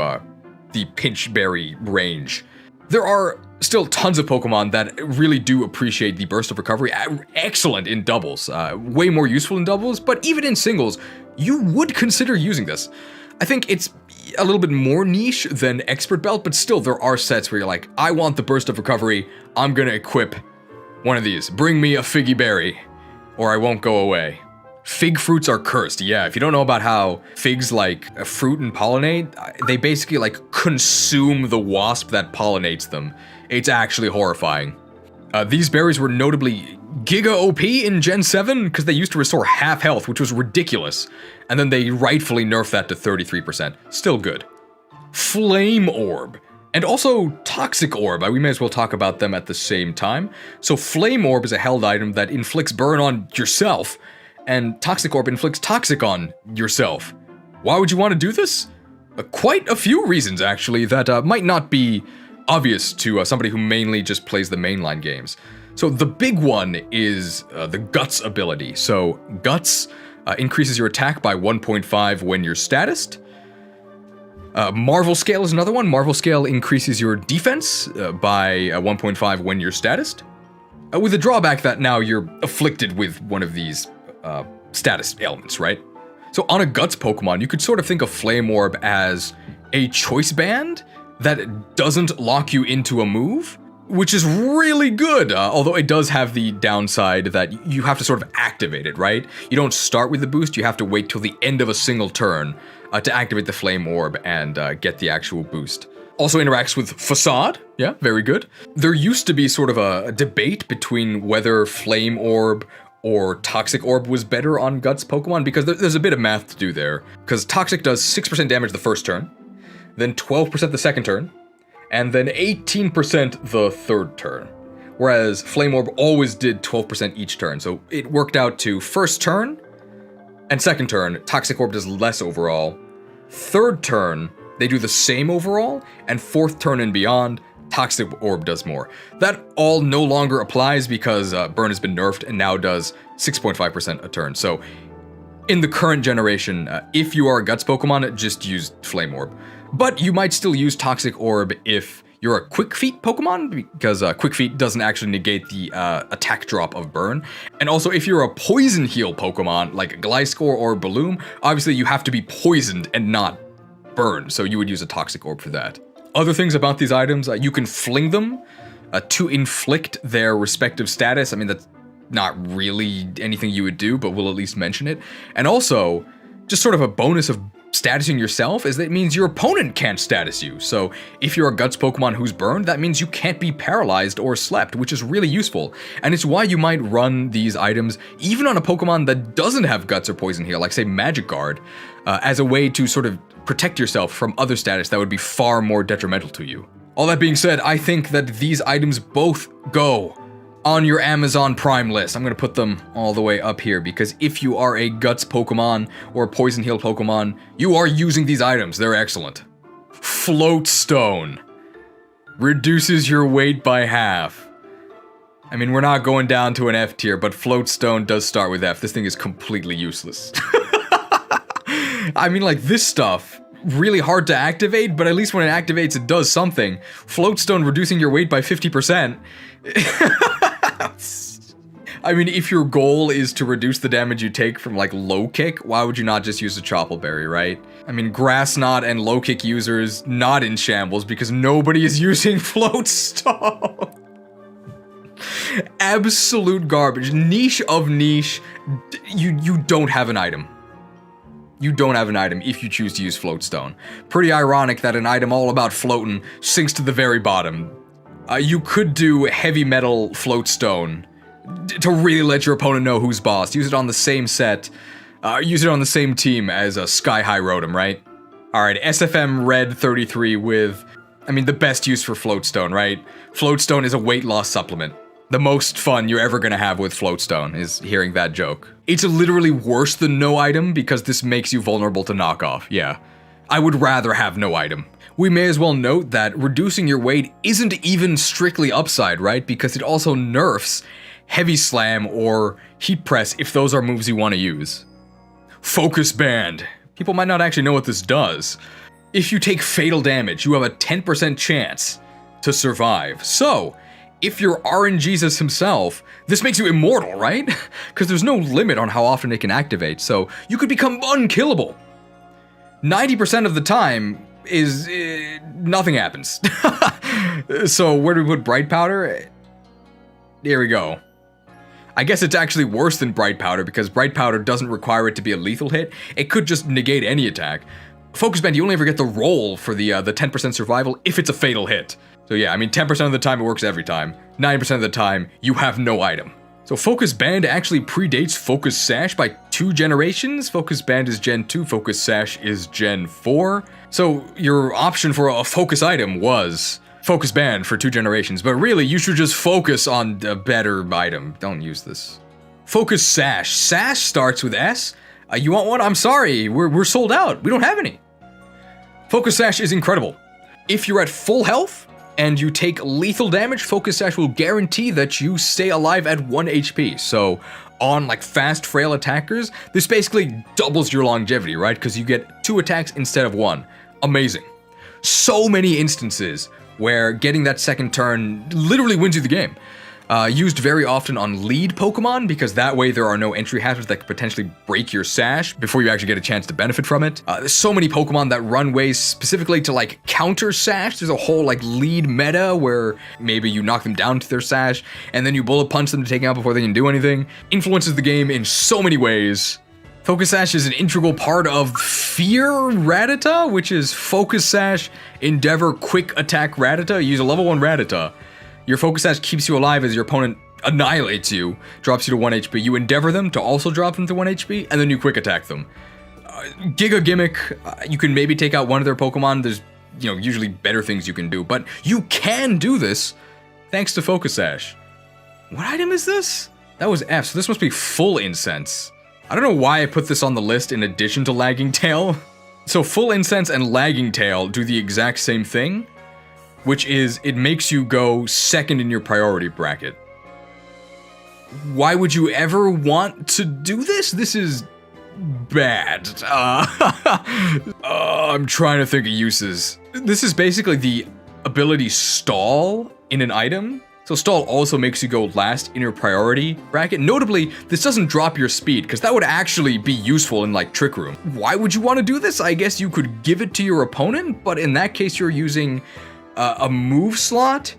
the pinch berry range. There are still tons of Pokemon that really do appreciate the burst of recovery. Excellent in doubles, way more useful in doubles, but even in singles, you would consider using this. I think it's a little bit more niche than Expert Belt, but still there are sets where you're like, I want the burst of recovery, I'm gonna equip one of these. Bring me a Figgy Berry, or I won't go away. Fig fruits are cursed. Yeah, if you don't know about how figs like a fruit and pollinate, they basically like consume the wasp that pollinates them. It's actually horrifying. These berries were notably Giga OP in Gen 7 because they used to restore half health, which was ridiculous. And then they rightfully nerfed that to 33%. Still good. Flame Orb. And also Toxic Orb. We may as well talk about them at the same time. So Flame Orb is a held item that inflicts burn on yourself, and Toxic Orb inflicts toxic on yourself. Why would you want to do this? Quite a few reasons, actually, that might not be obvious to somebody who mainly just plays the mainline games. So the big one is the Guts ability. So Guts increases your attack by 1.5 when you're statused. Marvel Scale is another one. Marvel Scale increases your defense by 1.5 when you're statused. With the drawback that now you're afflicted with one of these status ailments, right? So on a Guts Pokemon, you could sort of think of Flame Orb as a choice band that doesn't lock you into a move, which is really good, although it does have the downside that you have to sort of activate it, right? You don't start with the boost, you have to wait till the end of a single turn to activate the Flame Orb and get the actual boost. Also interacts with Facade, yeah, very good. There used to be sort of a debate between whether Flame Orb or Toxic Orb was better on Guts Pokemon, because there's a bit of math to do there. Because Toxic does 6% damage the first turn, then 12% the second turn, and then 18% the third turn. Whereas Flame Orb always did 12% each turn, so it worked out to first turn and second turn, Toxic Orb does less overall. Third turn, they do the same overall, and fourth turn and beyond, Toxic Orb does more. That all no longer applies because Burn has been nerfed and now does 6.5% a turn. So in the current generation, if you are a Guts Pokemon, just use Flame Orb. But you might still use Toxic Orb if you're a Quick Feet Pokemon, because Quick Feet doesn't actually negate the attack drop of Burn. And also, if you're a Poison Heal Pokemon, like Gliscor or Balloon, obviously you have to be poisoned and not burned, so you would use a Toxic Orb for that. Other things about these items, you can fling them to inflict their respective status. I mean, that's not really anything you would do, but we'll at least mention it. And also, just sort of a bonus of statusing yourself is that it means your opponent can't status you. So if you're a Guts Pokemon who's burned, that means you can't be paralyzed or slept, which is really useful. And it's why you might run these items even on a Pokemon that doesn't have Guts or Poison Heal, like say Magic Guard, as a way to sort of protect yourself from other status that would be far more detrimental to you. All that being said, I think that these items both go on your Amazon Prime list. I'm going to put them all the way up here because if you are a Guts Pokemon or a Poison Heal Pokemon, you are using these items. They're excellent. Float Stone. Reduces your weight by half. I mean, we're not going down to an F tier, but Float Stone does start with F. This thing is completely useless. I mean, like, this stuff, really hard to activate, but at least when it activates, it does something. Float Stone reducing your weight by 50%. I mean, if your goal is to reduce the damage you take from, like, low kick, why would you not just use a Chople Berry, right? I mean, Grass Knot and low kick users not in shambles because nobody is using Float Stone. Absolute garbage. Niche of niche. You don't have an item. You don't have an item if you choose to use Float Stone. Pretty ironic that an item all about floating sinks to the very bottom. You could do Heavy Metal Float Stone to really let your opponent know who's boss. Use it on the same set. Use it on the same team as a Sky High Rotom, right? Alright, SFM Red 33 with, I mean, the best use for Float Stone, right? Float Stone is a weight loss supplement. The most fun you're ever gonna have with Float Stone is hearing that joke. It's literally worse than no item because this makes you vulnerable to knockoff, yeah. I would rather have no item. We may as well note that reducing your weight isn't even strictly upside, right? Because it also nerfs Heavy Slam or Heat Press if those are moves you want to use. Focus Band. People might not actually know what this does. If you take fatal damage, you have a 10% chance to survive. So, if you're RNGesus himself, this makes you immortal, right? Because there's no limit on how often it can activate, so you could become unkillable. 90% of the time is nothing happens. So where do we put Bright Powder? Here we go. I guess it's actually worse than Bright Powder because Bright Powder doesn't require it to be a lethal hit. It could just negate any attack. Focus Band, you only ever get the roll for the 10% survival if it's a fatal hit. So yeah, I mean 10% of the time it works every time. 90% of the time, you have no item. So Focus Band actually predates Focus Sash by 2 generations. Focus Band is Gen 2, Focus Sash is Gen 4. So your option for a focus item was Focus Band for 2 generations, but really you should just focus on a better item. Don't use this. Focus Sash. Sash starts with S. You want one? I'm sorry, we're sold out. We don't have any. Focus Sash is incredible. If you're at full health, and you take lethal damage, Focus Sash will guarantee that you stay alive at 1 HP. So on like fast, frail attackers, this basically doubles your longevity, right? Because you get 2 attacks instead of 1. Amazing. So many instances where getting that second turn literally wins you the game. Used very often on lead Pokemon, because that way there are no entry hazards that could potentially break your sash before you actually get a chance to benefit from it. There's so many Pokemon that run ways specifically to like counter sash. There's a whole like lead meta where maybe you knock them down to their sash and then you bullet punch them to take them out before they can do anything. Influences the game in so many ways. Focus Sash is an integral part of Fear Rattata, which is Focus Sash, Endeavor, Quick Attack Rattata. Use a level 1 Rattata. Your Focus Sash keeps you alive as your opponent annihilates you, drops you to 1 HP. You Endeavor them to also drop them to 1 HP, and then you Quick Attack them. Giga Gimmick, you can maybe take out one of their Pokemon. There's, usually better things you can do, but you can do this thanks to Focus Sash. What item is this? That was F, so this must be Full Incense. I don't know why I put this on the list in addition to Lagging Tail. So Full Incense and Lagging Tail do the exact same thing, which is it makes you go second in your priority bracket. Why would you ever want to do this? This is bad. I'm trying to think of uses. This is basically the ability Stall in an item. So Stall also makes you go last in your priority bracket. Notably, this doesn't drop your speed, because that would actually be useful in like Trick Room. Why would you want to do this? I guess you could give it to your opponent, but in that case you're using a move slot,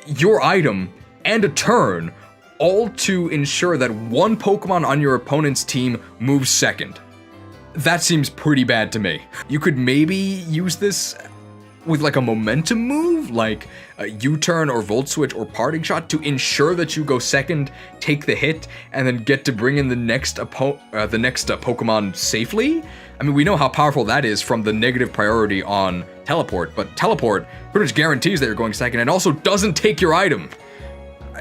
your item, and a turn, all to ensure that one Pokemon on your opponent's team moves second. That seems pretty bad to me. You could maybe use this with like a momentum move, like a U-turn or Volt Switch or Parting Shot, to ensure that you go second, take the hit, and then get to bring in the next Pokemon safely. I mean, we know how powerful that is from the negative priority on Teleport, but Teleport pretty much guarantees that you're going second and also doesn't take your item.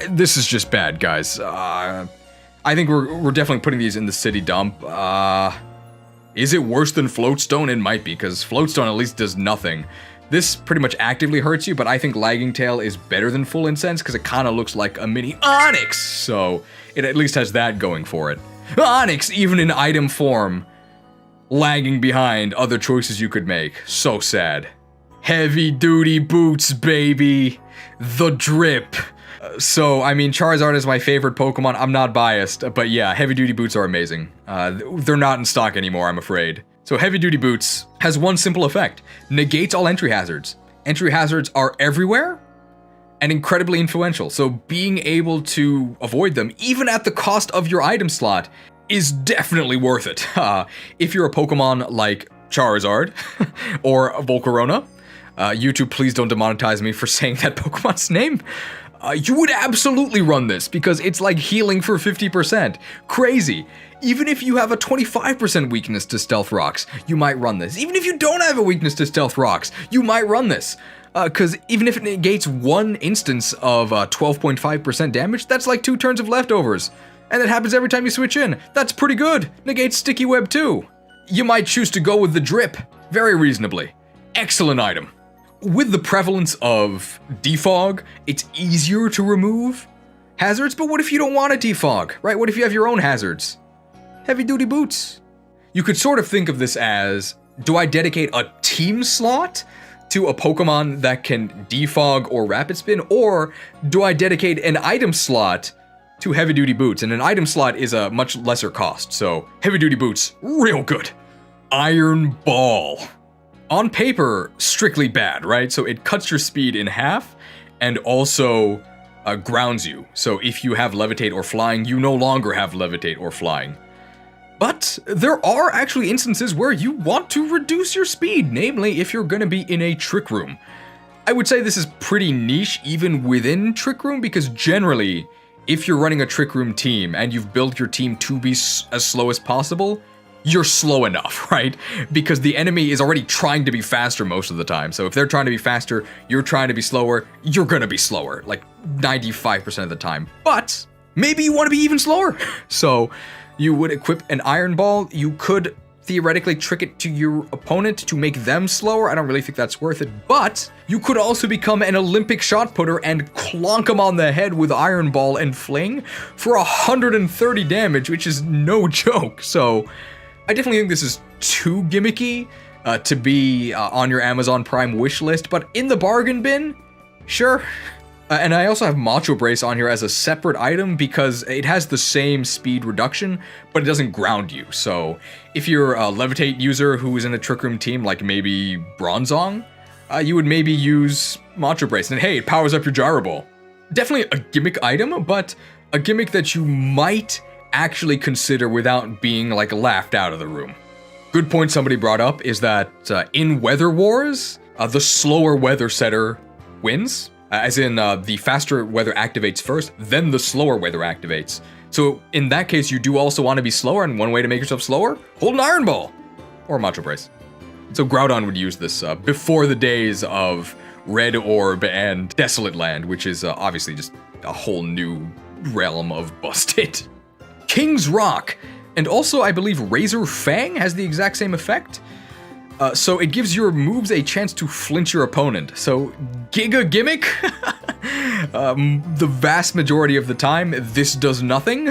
This is just bad, guys. I think we're definitely putting these in the city dump. Is it worse than Floatstone? It might be, because Floatstone at least does nothing. This pretty much actively hurts you, but I think Lagging Tail is better than Full Incense because it kind of looks like a mini Onix, so it at least has that going for it. Onix, even in item form, lagging behind other choices you could make. So sad. Heavy duty boots, baby. The drip. So, I mean, Charizard is my favorite Pokemon. I'm not biased, but yeah, heavy duty boots are amazing. They're not in stock anymore, I'm afraid. So Heavy Duty Boots has one simple effect: negates all entry hazards. Entry hazards are everywhere and incredibly influential, so being able to avoid them, even at the cost of your item slot, is definitely worth it. If you're a Pokemon like Charizard or Volcarona, YouTube, please don't demonetize me for saying that Pokemon's name. You would absolutely run this because it's like healing for 50%. Crazy. Even if you have a 25% weakness to Stealth Rocks, you might run this. Even if you don't have a weakness to Stealth Rocks, you might run this. Because even if it negates one instance of 12.5% damage, that's like 2 turns of leftovers. And it happens every time you switch in. That's pretty good. Negates Sticky Web too. You might choose to go with the Drip. Very reasonably. Excellent item. With the prevalence of defog, it's easier to remove hazards, but what if you don't want to defog, right? What if you have your own hazards? Heavy Duty Boots. You could sort of think of this as, do I dedicate a team slot to a Pokemon that can defog or rapid spin, or do I dedicate an item slot to Heavy Duty Boots? And an item slot is a much lesser cost, so Heavy Duty Boots, real good. Iron Ball. On paper, strictly bad, right? So it cuts your speed in half and also grounds you. So if you have Levitate or Flying, you no longer have Levitate or Flying. But there are actually instances where you want to reduce your speed, namely if you're gonna be in a Trick Room. I would say this is pretty niche even within Trick Room, because generally, if you're running a Trick Room team and you've built your team to be as slow as possible, you're slow enough, right? Because the enemy is already trying to be faster most of the time. So if they're trying to be faster, you're trying to be slower, you're gonna be slower, like 95% of the time. But maybe you want to be even slower. So you would equip an Iron Ball. You could theoretically trick it to your opponent to make them slower. I don't really think that's worth it, but you could also become an Olympic shot putter and clonk them on the head with Iron Ball and Fling for 130 damage, which is no joke. So I definitely think this is too gimmicky to be on your Amazon Prime wish list, but in the bargain bin, sure. And I also have Macho Brace on here as a separate item because it has the same speed reduction, but it doesn't ground you. So if you're a Levitate user who is in a Trick Room team, like maybe Bronzong, you would maybe use Macho Brace. And hey, it powers up your Gyro Ball. Definitely a gimmick item, but a gimmick that you might actually consider without being like laughed out of the room. Good point somebody brought up is that in Weather Wars, the slower weather setter wins. As in, the faster weather activates first, then the slower weather activates. So in that case, you do also want to be slower, and one way to make yourself slower, hold an Iron Ball! Or Macho Brace. So Groudon would use this before the days of Red Orb and Desolate Land, which is obviously just a whole new realm of busted. King's Rock, and also I believe Razor Fang has the exact same effect. So it gives your moves a chance to flinch your opponent. So Giga Gimmick, the vast majority of the time, this does nothing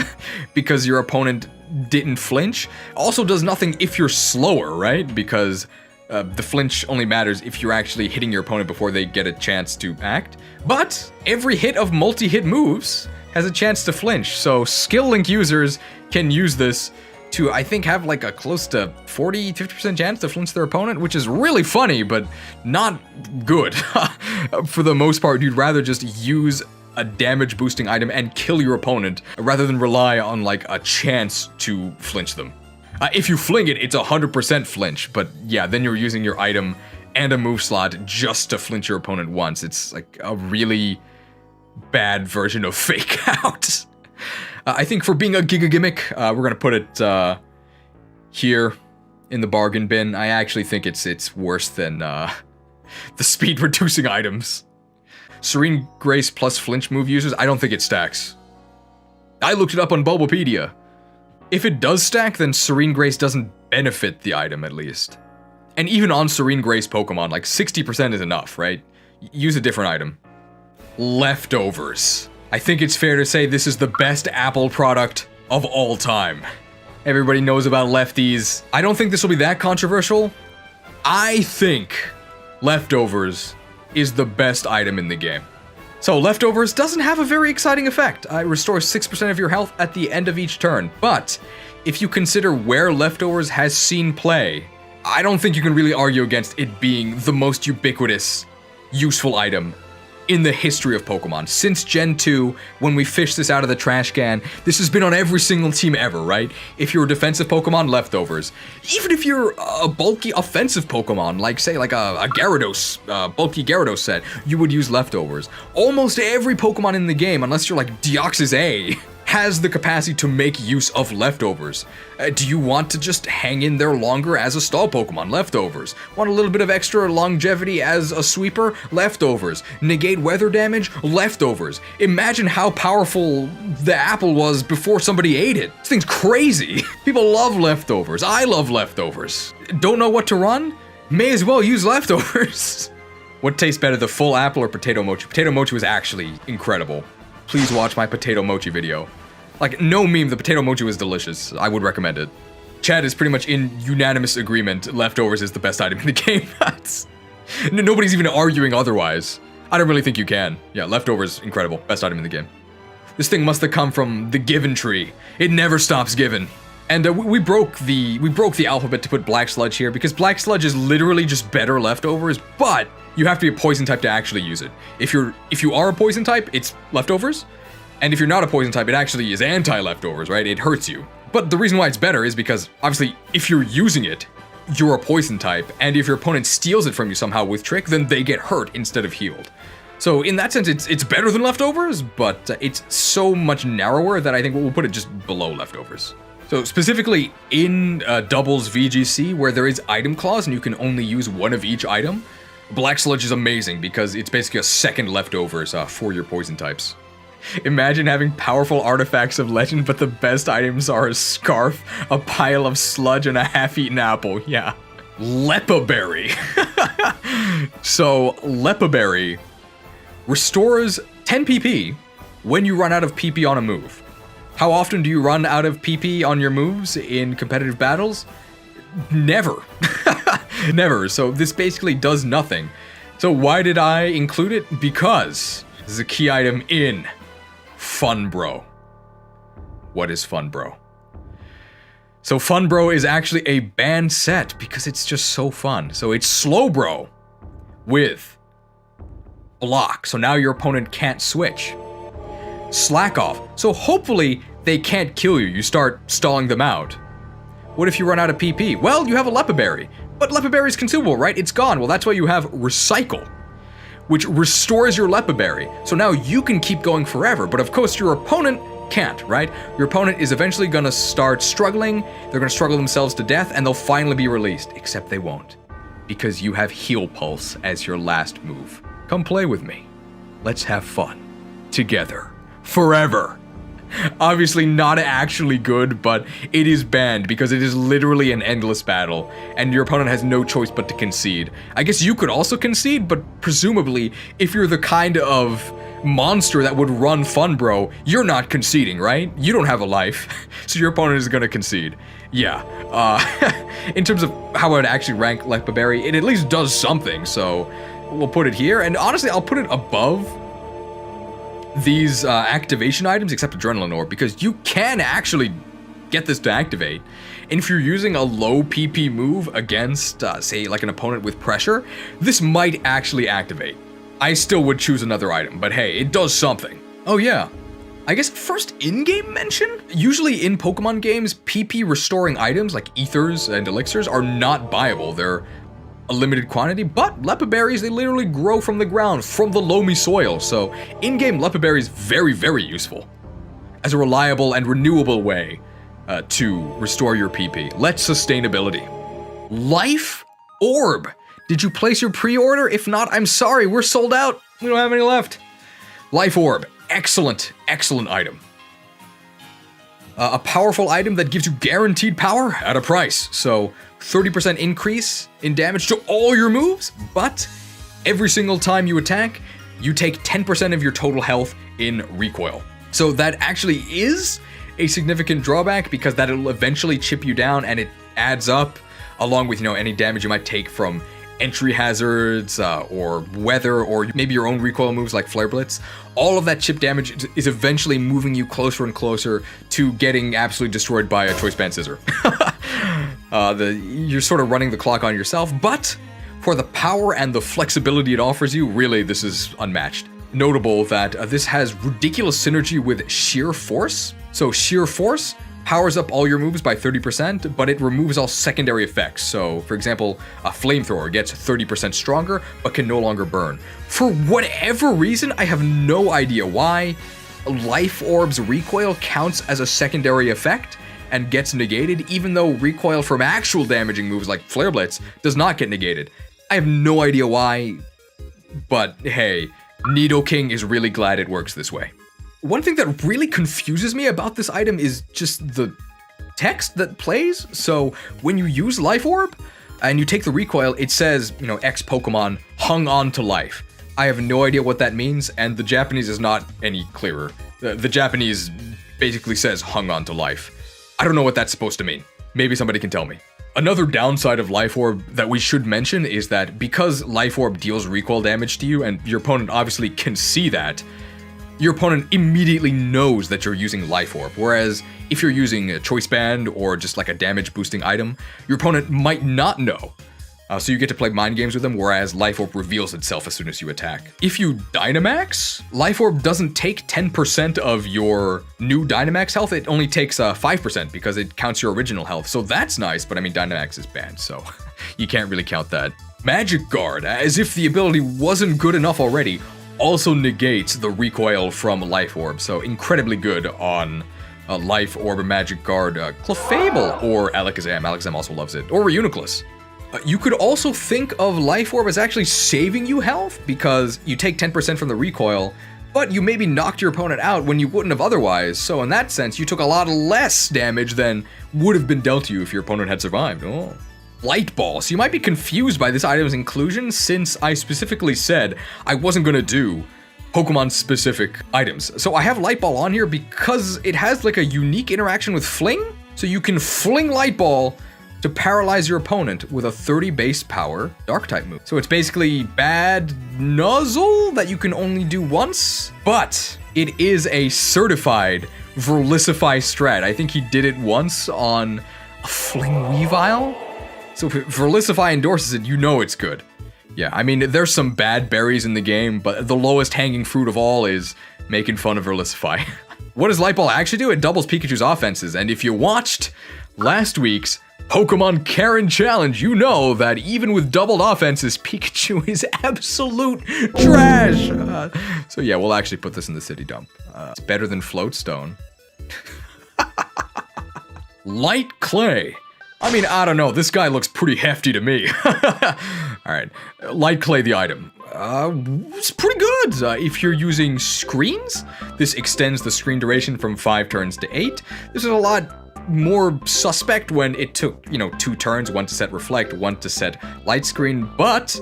because your opponent didn't flinch. Also does nothing if you're slower, right? Because the flinch only matters if you're actually hitting your opponent before they get a chance to act. But every hit of multi-hit moves has a chance to flinch. So Skill Link users can use this to, I think, have like a close to 40-50% chance to flinch their opponent, which is really funny, but not good. For the most part, you'd rather just use a damage boosting item and kill your opponent rather than rely on like a chance to flinch them. If you fling it, it's 100% flinch, but yeah, then you're using your item and a move slot just to flinch your opponent once. It's like a really bad version of Fake Out. I think for being a Giga Gimmick, we're gonna put it here in the bargain bin. I actually think it's worse than the speed reducing items. Serene Grace plus flinch move users, I don't think it stacks. I looked it up on Bulbapedia. If it does stack, then Serene Grace doesn't benefit the item at least. And even on Serene Grace Pokemon, like 60% is enough, right? Use a different item. Leftovers. I think it's fair to say this is the best Apple product of all time. Everybody knows about lefties. I don't think this will be that controversial. I think Leftovers is the best item in the game. So Leftovers doesn't have a very exciting effect. It restores 6% of your health at the end of each turn. But if you consider where Leftovers has seen play, I don't think you can really argue against it being the most ubiquitous, useful item in the history of Pokemon. Since Gen 2, when we fished this out of the trash can, this has been on every single team ever, right? If you're a defensive Pokemon, Leftovers. Even if you're a bulky offensive Pokemon, like say like a Gyarados, bulky Gyarados set, you would use Leftovers. Almost every Pokemon in the game, unless you're like Deoxys A, has the capacity to make use of Leftovers. Do you want to just hang in there longer as a stall Pokemon? Leftovers. Want a little bit of extra longevity as a sweeper? Leftovers. Negate weather damage? Leftovers. Imagine how powerful the apple was before somebody ate it. This thing's crazy. People love Leftovers. I love Leftovers. Don't know what to run? May as well use Leftovers. What tastes better, the full apple or potato mochi? Potato mochi was actually incredible. Please watch my potato mochi video. Like, no meme, the potato mochi was delicious. I would recommend it. Chad is pretty much in unanimous agreement. Leftovers is the best item in the game. Nobody's even arguing otherwise. I don't really think you can. Yeah, Leftovers, incredible. Best item in the game. This thing must have come from the Given tree. It never stops giving. And we broke the alphabet to put Black Sludge here because Black Sludge is literally just better Leftovers, but you have to be a poison type to actually use it. If you are a poison type, it's Leftovers. And if you're not a poison type, it actually is anti-Leftovers, right? It hurts you. But the reason why it's better is because, obviously, if you're using it, you're a poison type, and if your opponent steals it from you somehow with Trick, then they get hurt instead of healed. So in that sense, it's better than Leftovers, but it's so much narrower that I think we'll put it just below Leftovers. So specifically in Doubles VGC, where there is item clause and you can only use one of each item, Black Sludge is amazing because it's basically a second Leftovers for your poison types. Imagine having powerful artifacts of legend, but the best items are a scarf, a pile of sludge, and a half-eaten apple. Yeah. Lepa Berry. So, Lepa Berry restores 10 PP when you run out of PP on a move. How often do you run out of PP on your moves in competitive battles? Never. Never. So this basically does nothing. So why did I include it? Because this is a key item in Fun Bro. What is Fun Bro? So Fun Bro is actually a banned set because it's just so fun. So it's Slow Bro with block. So now your opponent can't switch. Slack off. So hopefully they can't kill you. You start stalling them out. What if you run out of PP? Well, you have a Lepa Berry. But Lepa Berry is consumable, right? It's gone. Well, that's why you have Recycle, which restores your Lepa Berry. So now you can keep going forever. But of course, your opponent can't, right? Your opponent is eventually going to start struggling. They're going to struggle themselves to death, and they'll finally be released. Except they won't, because you have Heal Pulse as your last move. Come play with me. Let's have fun. Together. Forever. Obviously not actually good, but it is banned because it is literally an endless battle, and your opponent has no choice but to concede. I guess you could also concede, but presumably, if you're the kind of monster that would run Fun Bro, you're not conceding, right? You don't have a life, so your opponent is gonna concede. Yeah, in terms of how I would actually rank Lepa Berry, it at least does something, so we'll put it here, and honestly, I'll put it above these activation items, except Adrenaline Orb, because you can actually get this to activate. And if you're using a low PP move against, say, like an opponent with pressure, this might actually activate. I still would choose another item, but hey, it does something. Oh yeah, I guess first in-game mention? Usually in Pokemon games, PP restoring items like ethers and elixirs are not buyable. They're a limited quantity, but Lepa Berries, they literally grow from the ground, from the loamy soil, so in-game Lepa Berries very, very useful as a reliable and renewable way to restore your PP. Let's sustainability. Life Orb. Did you place your pre-order? If not, I'm sorry, we're sold out. We don't have any left. Life Orb, excellent, excellent item. A powerful item that gives you guaranteed power at a price, so 30% increase in damage to all your moves, but every single time you attack, you take 10% of your total health in recoil. So that actually is a significant drawback because that'll eventually chip you down and it adds up along with, any damage you might take from entry hazards or weather or maybe your own recoil moves like Flare Blitz. All of that chip damage is eventually moving you closer and closer to getting absolutely destroyed by a Choice Band Scissor. You're sort of running the clock on yourself, but for the power and the flexibility it offers you, really, this is unmatched. Notable that this has ridiculous synergy with Sheer Force. So Sheer Force powers up all your moves by 30%, but it removes all secondary effects. So, for example, a Flamethrower gets 30% stronger, but can no longer burn. For whatever reason, I have no idea why, Life Orb's recoil counts as a secondary effect and gets negated, even though recoil from actual damaging moves like Flare Blitz does not get negated. I have no idea why, but hey, Nidoking is really glad it works this way. One thing that really confuses me about this item is just the text that plays. So when you use Life Orb and you take the recoil, it says, X Pokemon hung on to life. I have no idea what that means, and the Japanese is not any clearer. The Japanese basically says hung on to life. I don't know what that's supposed to mean. Maybe somebody can tell me. Another downside of Life Orb that we should mention is that because Life Orb deals recoil damage to you, and your opponent obviously can see that, your opponent immediately knows that you're using Life Orb, whereas if you're using a Choice Band or just like a damage boosting item, your opponent might not know. So you get to play mind games with them, whereas Life Orb reveals itself as soon as you attack. If you Dynamax, Life Orb doesn't take 10% of your new Dynamax health, it only takes 5% because it counts your original health. So that's nice, but I mean, Dynamax is banned, so you can't really count that. Magic Guard, as if the ability wasn't good enough already, also negates the recoil from Life Orb, so incredibly good on Life Orb, Magic Guard, Clefable, or Alakazam. Alakazam also loves it, or Reuniclus. You could also think of Life Orb as actually saving you health, because you take 10% from the recoil, but you maybe knocked your opponent out when you wouldn't have otherwise, so in that sense, you took a lot less damage than would have been dealt to you if your opponent had survived. Oh. Light Ball. So you might be confused by this item's inclusion since I specifically said I wasn't gonna do Pokemon-specific items. So I have Light Ball on here because it has like a unique interaction with Fling. So you can Fling Light Ball to paralyze your opponent with a 30 base power Dark-type move. So it's basically Bad Nuzzle that you can only do once, but it is a certified Verlicify strat. I think he did it once on a Fling Weavile. So if Verlicify endorses it, you know it's good. Yeah, I mean, there's some bad berries in the game, but the lowest hanging fruit of all is making fun of Verlicify. What does Light Ball actually do? It doubles Pikachu's offenses, and if you watched last week's Pokemon Karen Challenge, you know that even with doubled offenses, Pikachu is absolute trash. So yeah, we'll actually put this in the city dump. It's better than Floatstone. Light Clay. I mean, I don't know, this guy looks pretty hefty to me. Alright, Light Clay the item. It's pretty good. If you're using screens, this extends the screen duration from 5 turns to 8. This is a lot more suspect when it took, 2 turns, 1 to set Reflect, 1 to set Light Screen, but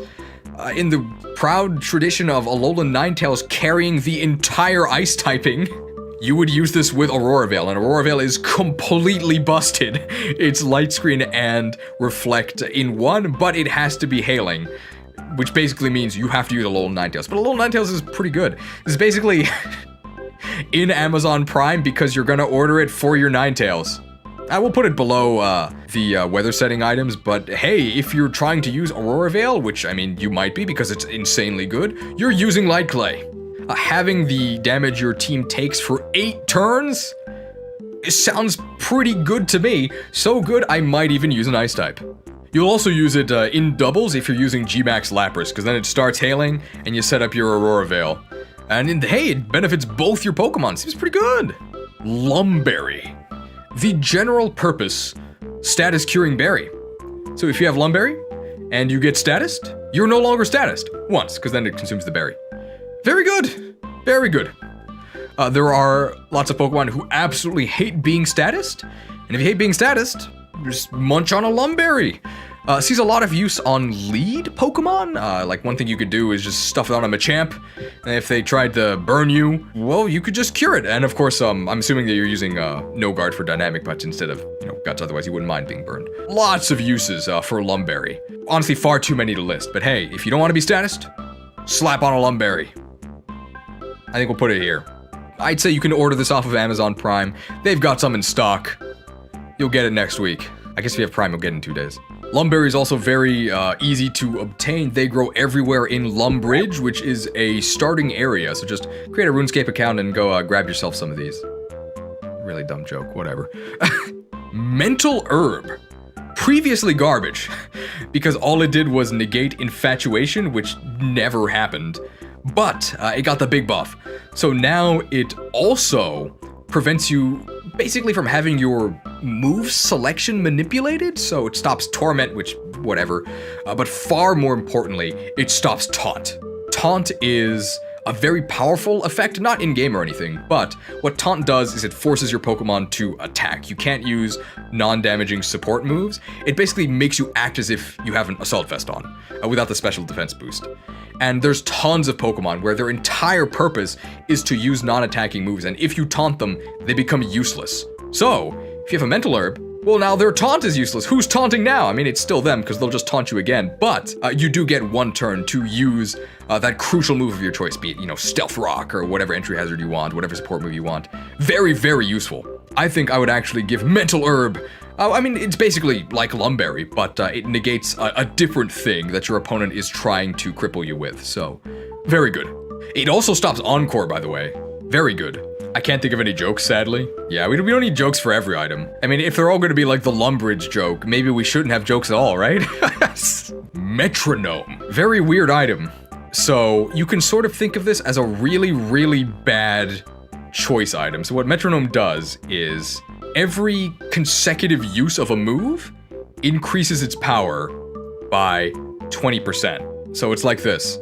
in the proud tradition of Alolan Ninetales carrying the entire ice typing, you would use this with Aurora Veil, and Aurora Veil is completely busted. It's Light Screen and Reflect in one, but it has to be Hailing, which basically means you have to use Alolan Ninetales. But Alolan Ninetales is pretty good. This is basically in Amazon Prime because you're gonna order it for your Ninetales. I will put it below the weather setting items, but hey, if you're trying to use Aurora Veil, which I mean you might be because it's insanely good, you're using Light Clay. Having the damage your team takes for 8 turns, it sounds pretty good to me. So good, I might even use an Ice type. You'll also use it in doubles if you're using G-Max Lapras, because then it starts hailing and you set up your Aurora Veil. And hey, it benefits both your Pokemon. Seems pretty good. Lum Berry. The general purpose status curing berry. So if you have Lum Berry and you get statused, you're no longer statused once, because then it consumes the berry. Very good. Very good. There are lots of Pokemon who absolutely hate being statused, and if you hate being statused, just munch on a Lum Berry. Sees a lot of use on lead Pokemon. Like one thing you could do is just stuff it on a Machamp, and if they tried to burn you, well, you could just cure it. And of course, I'm assuming that you're using No Guard for Dynamic Punch instead of, Guts, otherwise you wouldn't mind being burned. Lots of uses for Lum Berry. Honestly, far too many to list, but hey, if you don't want to be statused, slap on a Lum Berry. I think we'll put it here. I'd say you can order this off of Amazon Prime. They've got some in stock. You'll get it next week. I guess if you have Prime, you'll get it in 2 days. Lum Berry is also very easy to obtain. They grow everywhere in Lumbridge, which is a starting area. So just create a RuneScape account and go grab yourself some of these. Really dumb joke, whatever. Mental Herb. Previously garbage, because all it did was negate Infatuation, which never happened. But it got the big buff. So now it also prevents you basically from having your move selection manipulated. So it stops Torment, which whatever. But far more importantly, it stops Taunt. Taunt is a very powerful effect, not in-game or anything, but what Taunt does is it forces your Pokemon to attack. You can't use non-damaging support moves. It basically makes you act as if you have an Assault Vest on, without the special defense boost. And there's tons of Pokemon where their entire purpose is to use non-attacking moves, and if you taunt them, they become useless. So, if you have a Mental Herb, well, now their taunt is useless. Who's taunting now? I mean, it's still them, because they'll just taunt you again, but you do get 1 turn to use that crucial move of your choice, be it, Stealth Rock, or whatever entry hazard you want, whatever support move you want. Very, very useful. I think I would actually give Mental Herb, I mean, it's basically like Lum Berry, but it negates a different thing that your opponent is trying to cripple you with, so very good. It also stops Encore, by the way. Very good. I can't think of any jokes, sadly. Yeah, we don't need jokes for every item. I mean, if they're all gonna be like the Lumbridge joke, maybe we shouldn't have jokes at all, right? Metronome. Very weird item. So, you can sort of think of this as a really, really bad choice item. So what Metronome does is, every consecutive use of a move increases its power by 20%. So it's like this.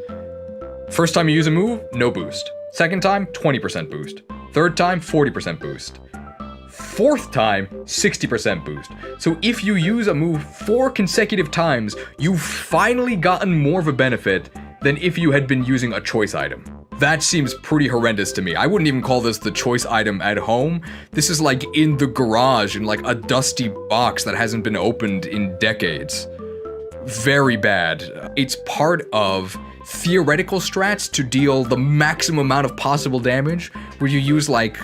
First time you use a move, no boost. Second time, 20% boost. Third time, 40% boost. Fourth time, 60% boost. So if you use a move 4 consecutive times, you've finally gotten more of a benefit than if you had been using a choice item. That seems pretty horrendous to me. I wouldn't even call this the choice item at home. This is like in the garage in like a dusty box that hasn't been opened in decades. Very bad. It's part of theoretical strats to deal the maximum amount of possible damage, where you use like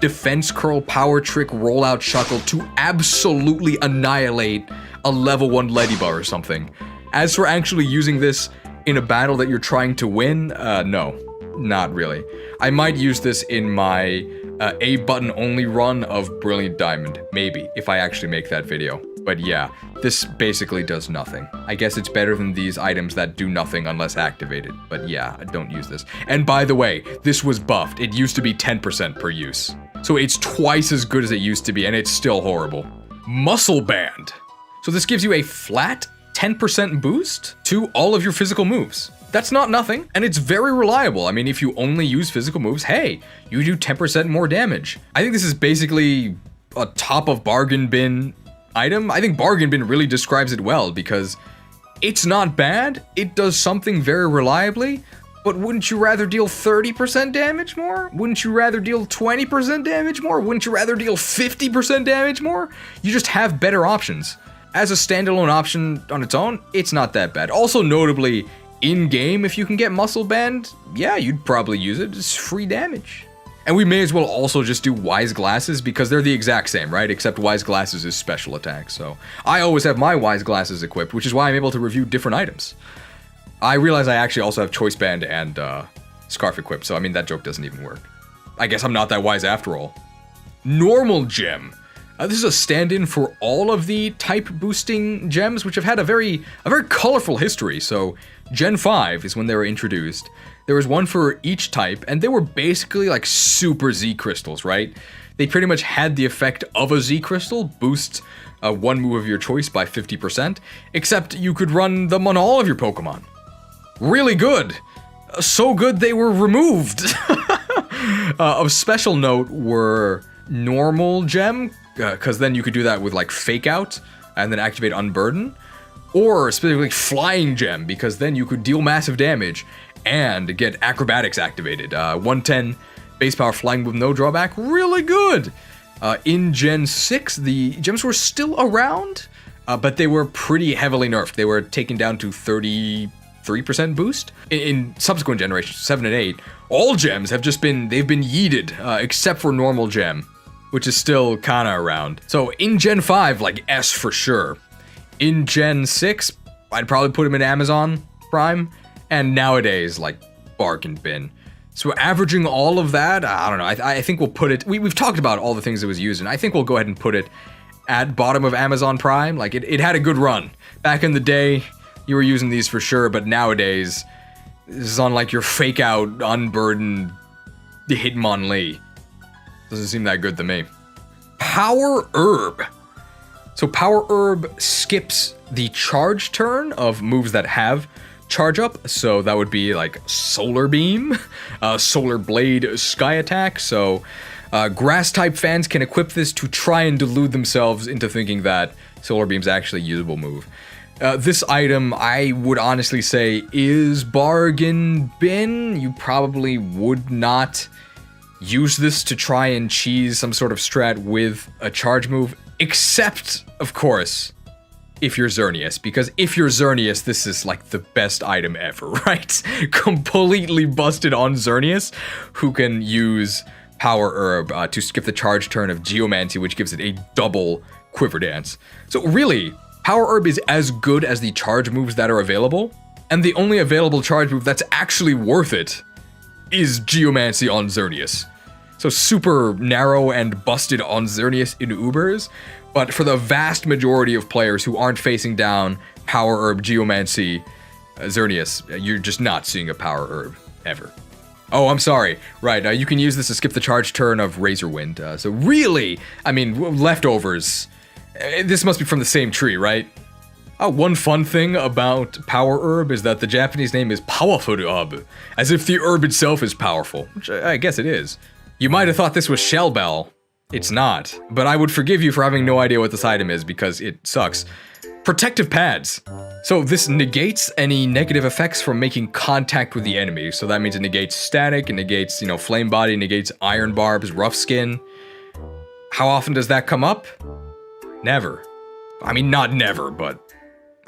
defense curl, power trick, rollout shuckle to absolutely annihilate a level 1 Ladybug or something. As for actually using this in a battle that you're trying to win, no, not really. I might use this in my A button only run of Brilliant Diamond, maybe, if I actually make that video. But yeah, this basically does nothing. I guess it's better than these items that do nothing unless activated. But yeah, I don't use this. And by the way, this was buffed. It used to be 10% per use. So it's twice as good as it used to be, and it's still horrible. Muscle Band. So this gives you a flat 10% boost to all of your physical moves. That's not nothing, and it's very reliable. I mean, if you only use physical moves, hey, you do 10% more damage. I think this is basically a top of bargain bin item. I think bargain bin really describes it well, because it's not bad, it does something very reliably, but wouldn't you rather deal 30% damage more? Wouldn't you rather deal 20% damage more? Wouldn't you rather deal 50% damage more? You just have better options. As a standalone option on its own, it's not that bad. Also notably, in-game, if you can get Muscle Band, yeah, you'd probably use it. It's free damage. And we may as well also just do Wise Glasses, because they're the exact same, right? Except Wise Glasses is special attack, so I always have my Wise Glasses equipped, which is why I'm able to review different items. I realize I actually also have Choice Band and Scarf equipped, so I mean, that joke doesn't even work. I guess I'm not that wise after all. Normal Gem. This is a stand-in for all of the type boosting gems, which have had a very colorful history. So Gen 5 is when they were introduced. There was one for each type, and they were basically like super Z crystals, right? They pretty much had the effect of a Z crystal, boost one move of your choice by 50%, except you could run them on all of your Pokemon. Really good. So good they were removed. Of special note were Normal Gem, because then you could do that with like Fake Out and then activate Unburden, or specifically Flying Gem, because then you could deal massive damage and get Acrobatics activated. 110 base power flying with no drawback, really good. In Gen 6, the gems were still around, but they were pretty heavily nerfed. They were taken down to 33% boost. In subsequent generations, 7 and 8, all gems have just been, they've been yeeted, except for Normal Gem, which is still kinda around. So in Gen 5, like S for sure. In Gen 6, I'd probably put him in Amazon Prime, and nowadays, like, bargain bin. So averaging all of that, I don't know, I think we'll put it, we've talked about all the things it was used in. I think we'll go ahead and put it at bottom of Amazon Prime. Like, it had a good run. Back in the day, you were using these for sure, but nowadays, this is on like your Fake Out, Unburden, Hitmonlee. Doesn't seem that good to me. Power Herb. So Power Herb skips the charge turn of moves that have charge up. So that would be like Solar Beam, Solar Blade, Sky Attack. So grass type fans can equip this to try and delude themselves into thinking that Solar Beam's actually a usable move. This item, I would honestly say, is bargain bin. You probably would not use this to try and cheese some sort of strat with a charge move, except, of course, if you're Xerneas, because if you're Xerneas, this is like the best item ever, right? Completely busted on Xerneas, who can use Power Herb to skip the charge turn of Geomancy, which gives it a double Quiver Dance. So really, Power Herb is as good as the charge moves that are available, and the only available charge move that's actually worth it is Geomancy on Xerneas. So super narrow and busted on Xerneas in Ubers, but for the vast majority of players who aren't facing down Power Herb, Geomancy, Xerneas, you're just not seeing a Power Herb, ever. Oh, I'm sorry. Right, you can use this to skip the charge turn of Razor Wind. So really, I mean, leftovers. This must be from the same tree, right? One fun thing about Power Herb is that the Japanese name is Powerful Herb, as if the herb itself is powerful, which I guess it is. You might have thought this was Shell Bell. It's not, but I would forgive you for having no idea what this item is because it sucks. Protective pads. So this negates any negative effects from making contact with the enemy. So that means it negates static, it negates, flame body, negates iron barbs, rough skin. How often does that come up? Never. I mean, not never, but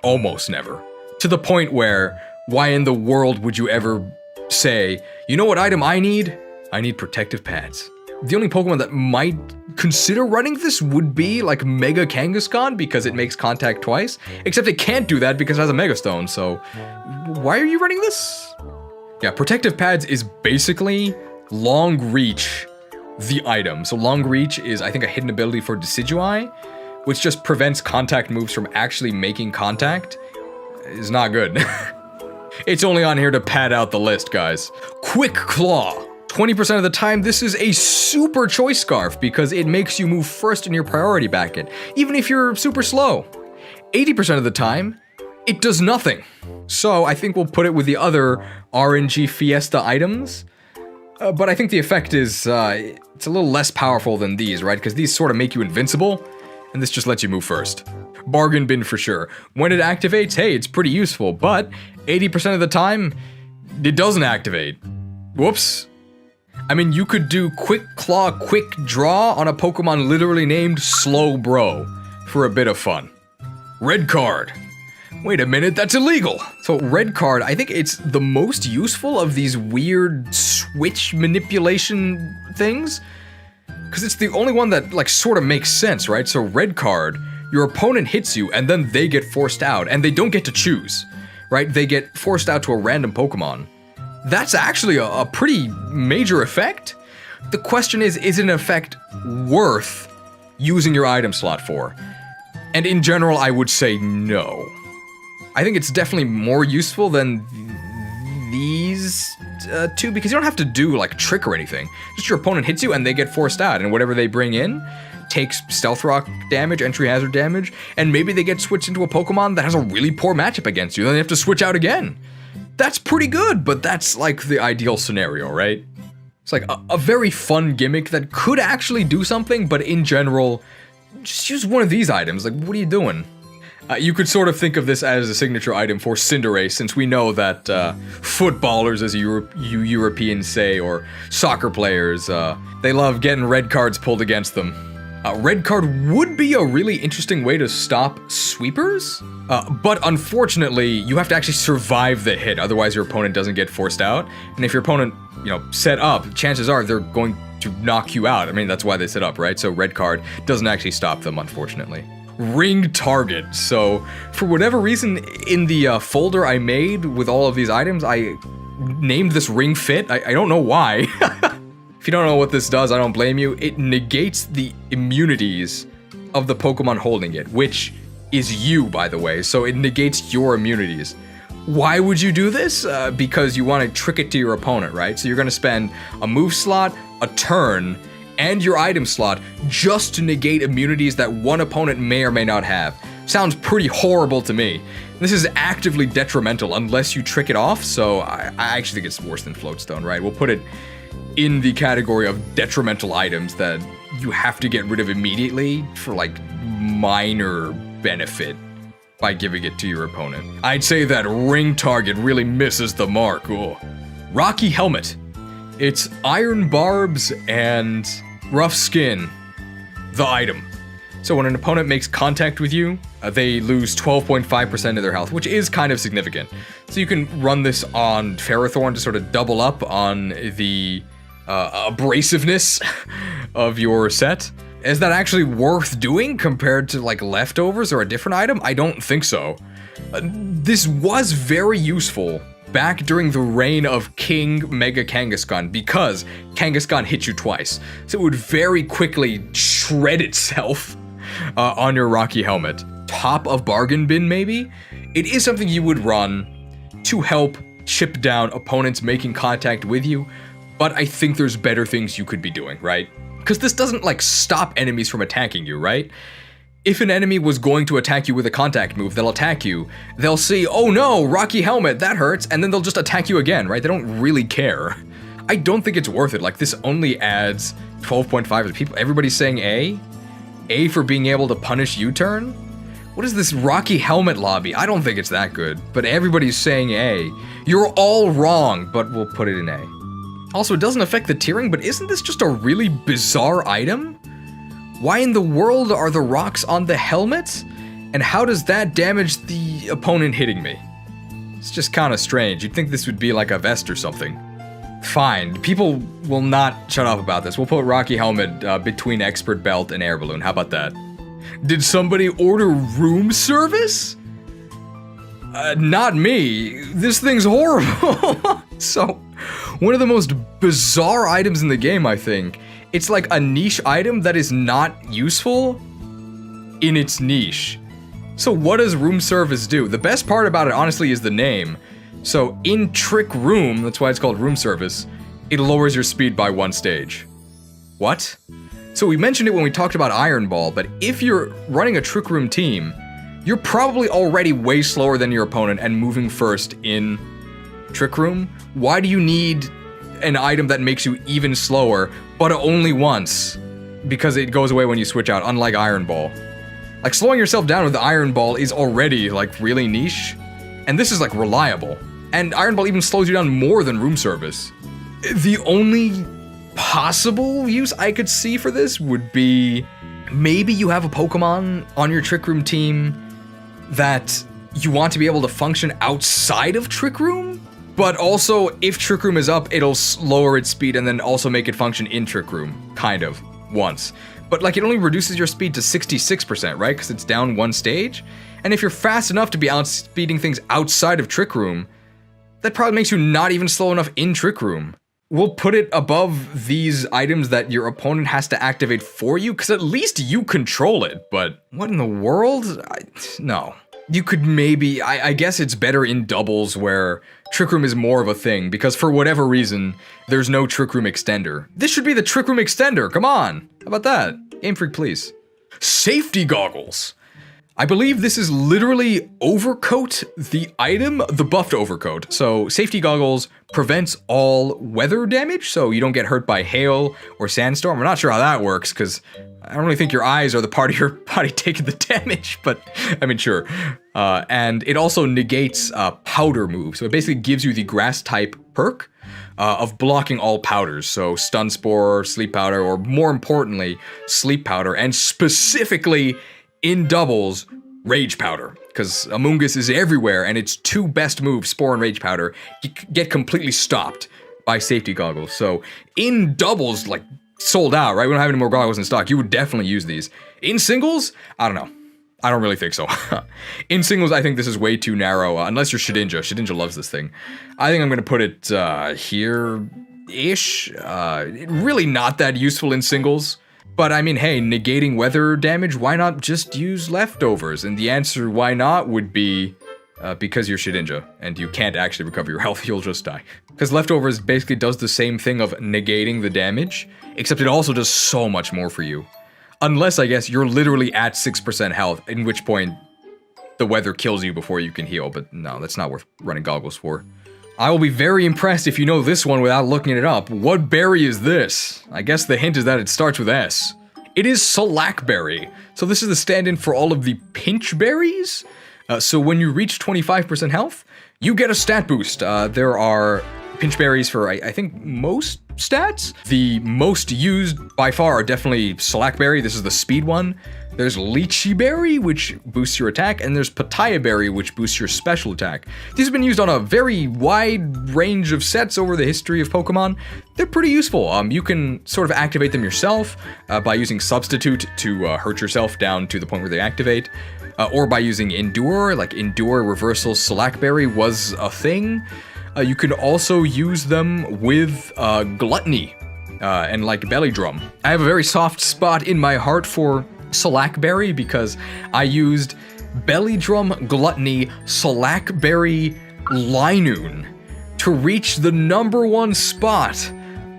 almost never. To the point where, why in the world would you ever say, you know what item I need? I need protective pads. The only Pokemon that might consider running this would be like Mega Kangaskhan because it makes contact twice. Except it can't do that because it has a Mega Stone, so why are you running this? Yeah, protective pads is basically Long Reach, the item. So Long Reach is, I think, a hidden ability for Decidueye, which just prevents contact moves from actually making contact. Is not good. It's only on here to pad out the list, guys. Quick Claw. 20% of the time, this is a super choice scarf because it makes you move first in your priority bracket, even if you're super slow. 80% of the time, it does nothing. So I think we'll put it with the other RNG Fiesta items. But I think the effect is, it's a little less powerful than these, right? Because these sort of make you invincible, and this just lets you move first. Bargain bin for sure. When it activates, hey, it's pretty useful, but 80% of the time, it doesn't activate. Whoops. I mean, you could do Quick Claw, Quick Draw on a Pokemon literally named Slowbro for a bit of fun. Red Card. Wait a minute, that's illegal. So Red Card, I think it's the most useful of these weird switch manipulation things. Because it's the only one that, like, sort of makes sense, right? So Red Card, your opponent hits you and then they get forced out and they don't get to choose, right? They get forced out to a random Pokemon. That's actually a pretty major effect. The question is it an effect worth using your item slot for? And in general, I would say no. I think it's definitely more useful than these two, because you don't have to do, like, trick or anything. Just your opponent hits you and they get forced out, and whatever they bring in takes Stealth Rock damage, Entry Hazard damage, and maybe they get switched into a Pokemon that has a really poor matchup against you, then they have to switch out again. That's pretty good, but that's like the ideal scenario, right? It's like a very fun gimmick that could actually do something, but in general, just use one of these items. Like, what are you doing? You could sort of think of this as a signature item for Cinderace, since we know that footballers, as you Europeans say, or soccer players, they love getting red cards pulled against them. Red card would be a really interesting way to stop sweepers, but unfortunately, you have to actually survive the hit, otherwise your opponent doesn't get forced out. And if your opponent, set up, chances are they're going to knock you out. I mean, that's why they set up, right? So red card doesn't actually stop them, unfortunately. Ring target. So, for whatever reason, in the folder I made with all of these items, I named this Ring Fit. I don't know why. If you don't know what this does, I don't blame you. It negates the immunities of the Pokemon holding it, which is you, by the way, so it negates your immunities. Why would you do this? Because you want to trick it to your opponent, right? So you're going to spend a move slot, a turn, and your item slot just to negate immunities that one opponent may or may not have. Sounds pretty horrible to me. This is actively detrimental unless you trick it off, so I actually think it's worse than Floatstone, right? We'll put it in the category of detrimental items that you have to get rid of immediately for, like, minor benefit by giving it to your opponent. I'd say that Ring Target really misses the mark. Ooh. Rocky Helmet. It's Iron Barbs and Rough Skin, the item. So when an opponent makes contact with you, they lose 12.5% of their health, which is kind of significant. So you can run this on Ferrothorn to sort of double up on the abrasiveness of your set. Is that actually worth doing compared to, like, leftovers or a different item? I don't think so. This was very useful back during the reign of King Mega Kangaskhan because Kangaskhan hit you twice. So it would very quickly shred itself on your Rocky Helmet. Top of Bargain Bin, maybe? It is something you would run to help chip down opponents making contact with you, but I think there's better things you could be doing, right? Because this doesn't, like, stop enemies from attacking you, right? if an enemy was going to attack you with a contact move, they'll attack you. They'll see, oh no, Rocky Helmet, that hurts, and then they'll just attack you again, right? They don't really care. I don't think it's worth it. Like, this only adds 12.5 to people. Everybody's saying A? A for being able to punish U-turn? What is this Rocky Helmet lobby? I don't think it's that good, but everybody's saying A. You're all wrong, but we'll put it in A. Also, it doesn't affect the tiering, but isn't this just a really bizarre item? Why in the world are the rocks on the helmet? And how does that damage the opponent hitting me? It's just kind of strange. You'd think this would be like a vest or something. Fine, people will not shut up about this. We'll put Rocky Helmet between Expert Belt and Air Balloon. How about that? Did somebody order room service? Not me. This thing's horrible. So, one of the most bizarre items in the game, I think. It's like a niche item that is not useful in its niche. So what does room service do? The best part about it, honestly, is the name. So in Trick Room, that's why it's called room service, it lowers your speed by 1 stage. What? So we mentioned it when we talked about Iron Ball, but if you're running a Trick Room team, you're probably already way slower than your opponent and moving first in Trick Room. Why do you need an item that makes you even slower, but only once? Because it goes away when you switch out, unlike Iron Ball. Like, slowing yourself down with the Iron Ball is already, like, really niche, and this is, like, reliable. And Iron Ball even slows you down more than room service. The only possible use I could see for this would be maybe you have a Pokemon on your Trick Room team that you want to be able to function outside of Trick Room, but also if Trick Room is up, it'll lower its speed and then also make it function in Trick Room, kind of, once. But like, it only reduces your speed to 66%, right? Because it's down 1 stage. And if you're fast enough to be outspeeding things outside of Trick Room, that probably makes you not even slow enough in Trick Room. We'll put it above these items that your opponent has to activate for you, because at least you control it, but what in the world? No. You could maybe, I guess it's better in doubles where Trick Room is more of a thing, because for whatever reason, there's no Trick Room extender. This should be the Trick Room extender, come on! How about that? Game Freak, please. Safety goggles! I believe this is literally Overcoat, the item, the buffed Overcoat. So Safety Goggles prevents all weather damage, so you don't get hurt by hail or sandstorm. I'm not sure how that works, because I don't really think your eyes are the part of your body taking the damage, but I mean, sure. And it also negates powder moves, so it basically gives you the grass type perk of blocking all powders, so Stun Spore, Sleep Powder, or more importantly, Sleep Powder, and specifically in doubles, Rage Powder, because Amoonguss is everywhere, and its 2 best moves, Spore and Rage Powder, get completely stopped by Safety Goggles. So in doubles, like, sold out, right? We don't have any more goggles in stock. You would definitely use these. In singles, I don't know. I don't really think so. In singles, I think this is way too narrow, unless you're Shedinja. Shedinja loves this thing. I think I'm gonna put it here-ish. Really not that useful in singles. But I mean, hey, negating weather damage, why not just use leftovers? And the answer, why not, would be because you're Shedinja, and you can't actually recover your health, you'll just die. Because leftovers basically does the same thing of negating the damage, except it also does so much more for you. Unless, I guess, you're literally at 6% health, in which point the weather kills you before you can heal, but no, that's not worth running goggles for. I will be very impressed if you know this one without looking it up. What berry is this? I guess the hint is that it starts with S. It is Slackberry. So this is the stand-in for all of the pinch berries. So when you reach 25% health, you get a stat boost. There are pinch berries for, I think, most stats. The most used by far are definitely Slackberry. This is the speed one. There's Lychee Berry, which boosts your attack, and there's Papaya Berry, which boosts your special attack. These have been used on a very wide range of sets over the history of Pokemon. They're pretty useful. You can sort of activate them yourself by using Substitute to hurt yourself down to the point where they activate, or by using Endure, like Endure Reversal Slackberry was a thing. You can also use them with Gluttony and like Belly Drum. I have a very soft spot in my heart for Slackberry because I used Belly Drum, Gluttony, Slackberry, Linoon to reach the #1 spot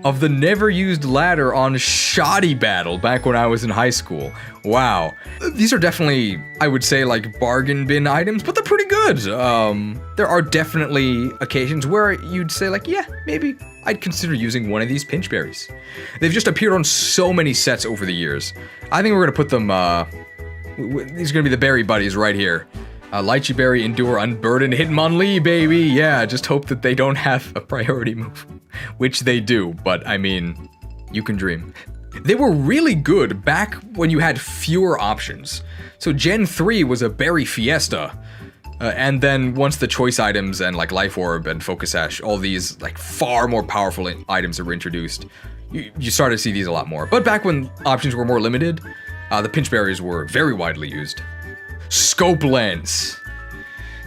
of the never used ladder on Shoddy Battle back when I was in high school. Wow. These are definitely, I would say, like bargain bin items, but they're pretty good. There are definitely occasions where you'd say like, yeah, maybe I'd consider using one of these pinch berries. They've just appeared on so many sets over the years. I think we're gonna put them, these are gonna be the berry buddies right here. Lychee Berry, Endure, Unburden, Hitmonlee, baby! Yeah, just hope that they don't have a priority move. Which they do, but I mean, you can dream. They were really good back when you had fewer options. So Gen 3 was a berry fiesta. And then once the choice items and like Life Orb and Focus Ash, all these like far more powerful items that were introduced, you started to see these a lot more. But back when options were more limited, the pinch berries were very widely used. Scope Lens.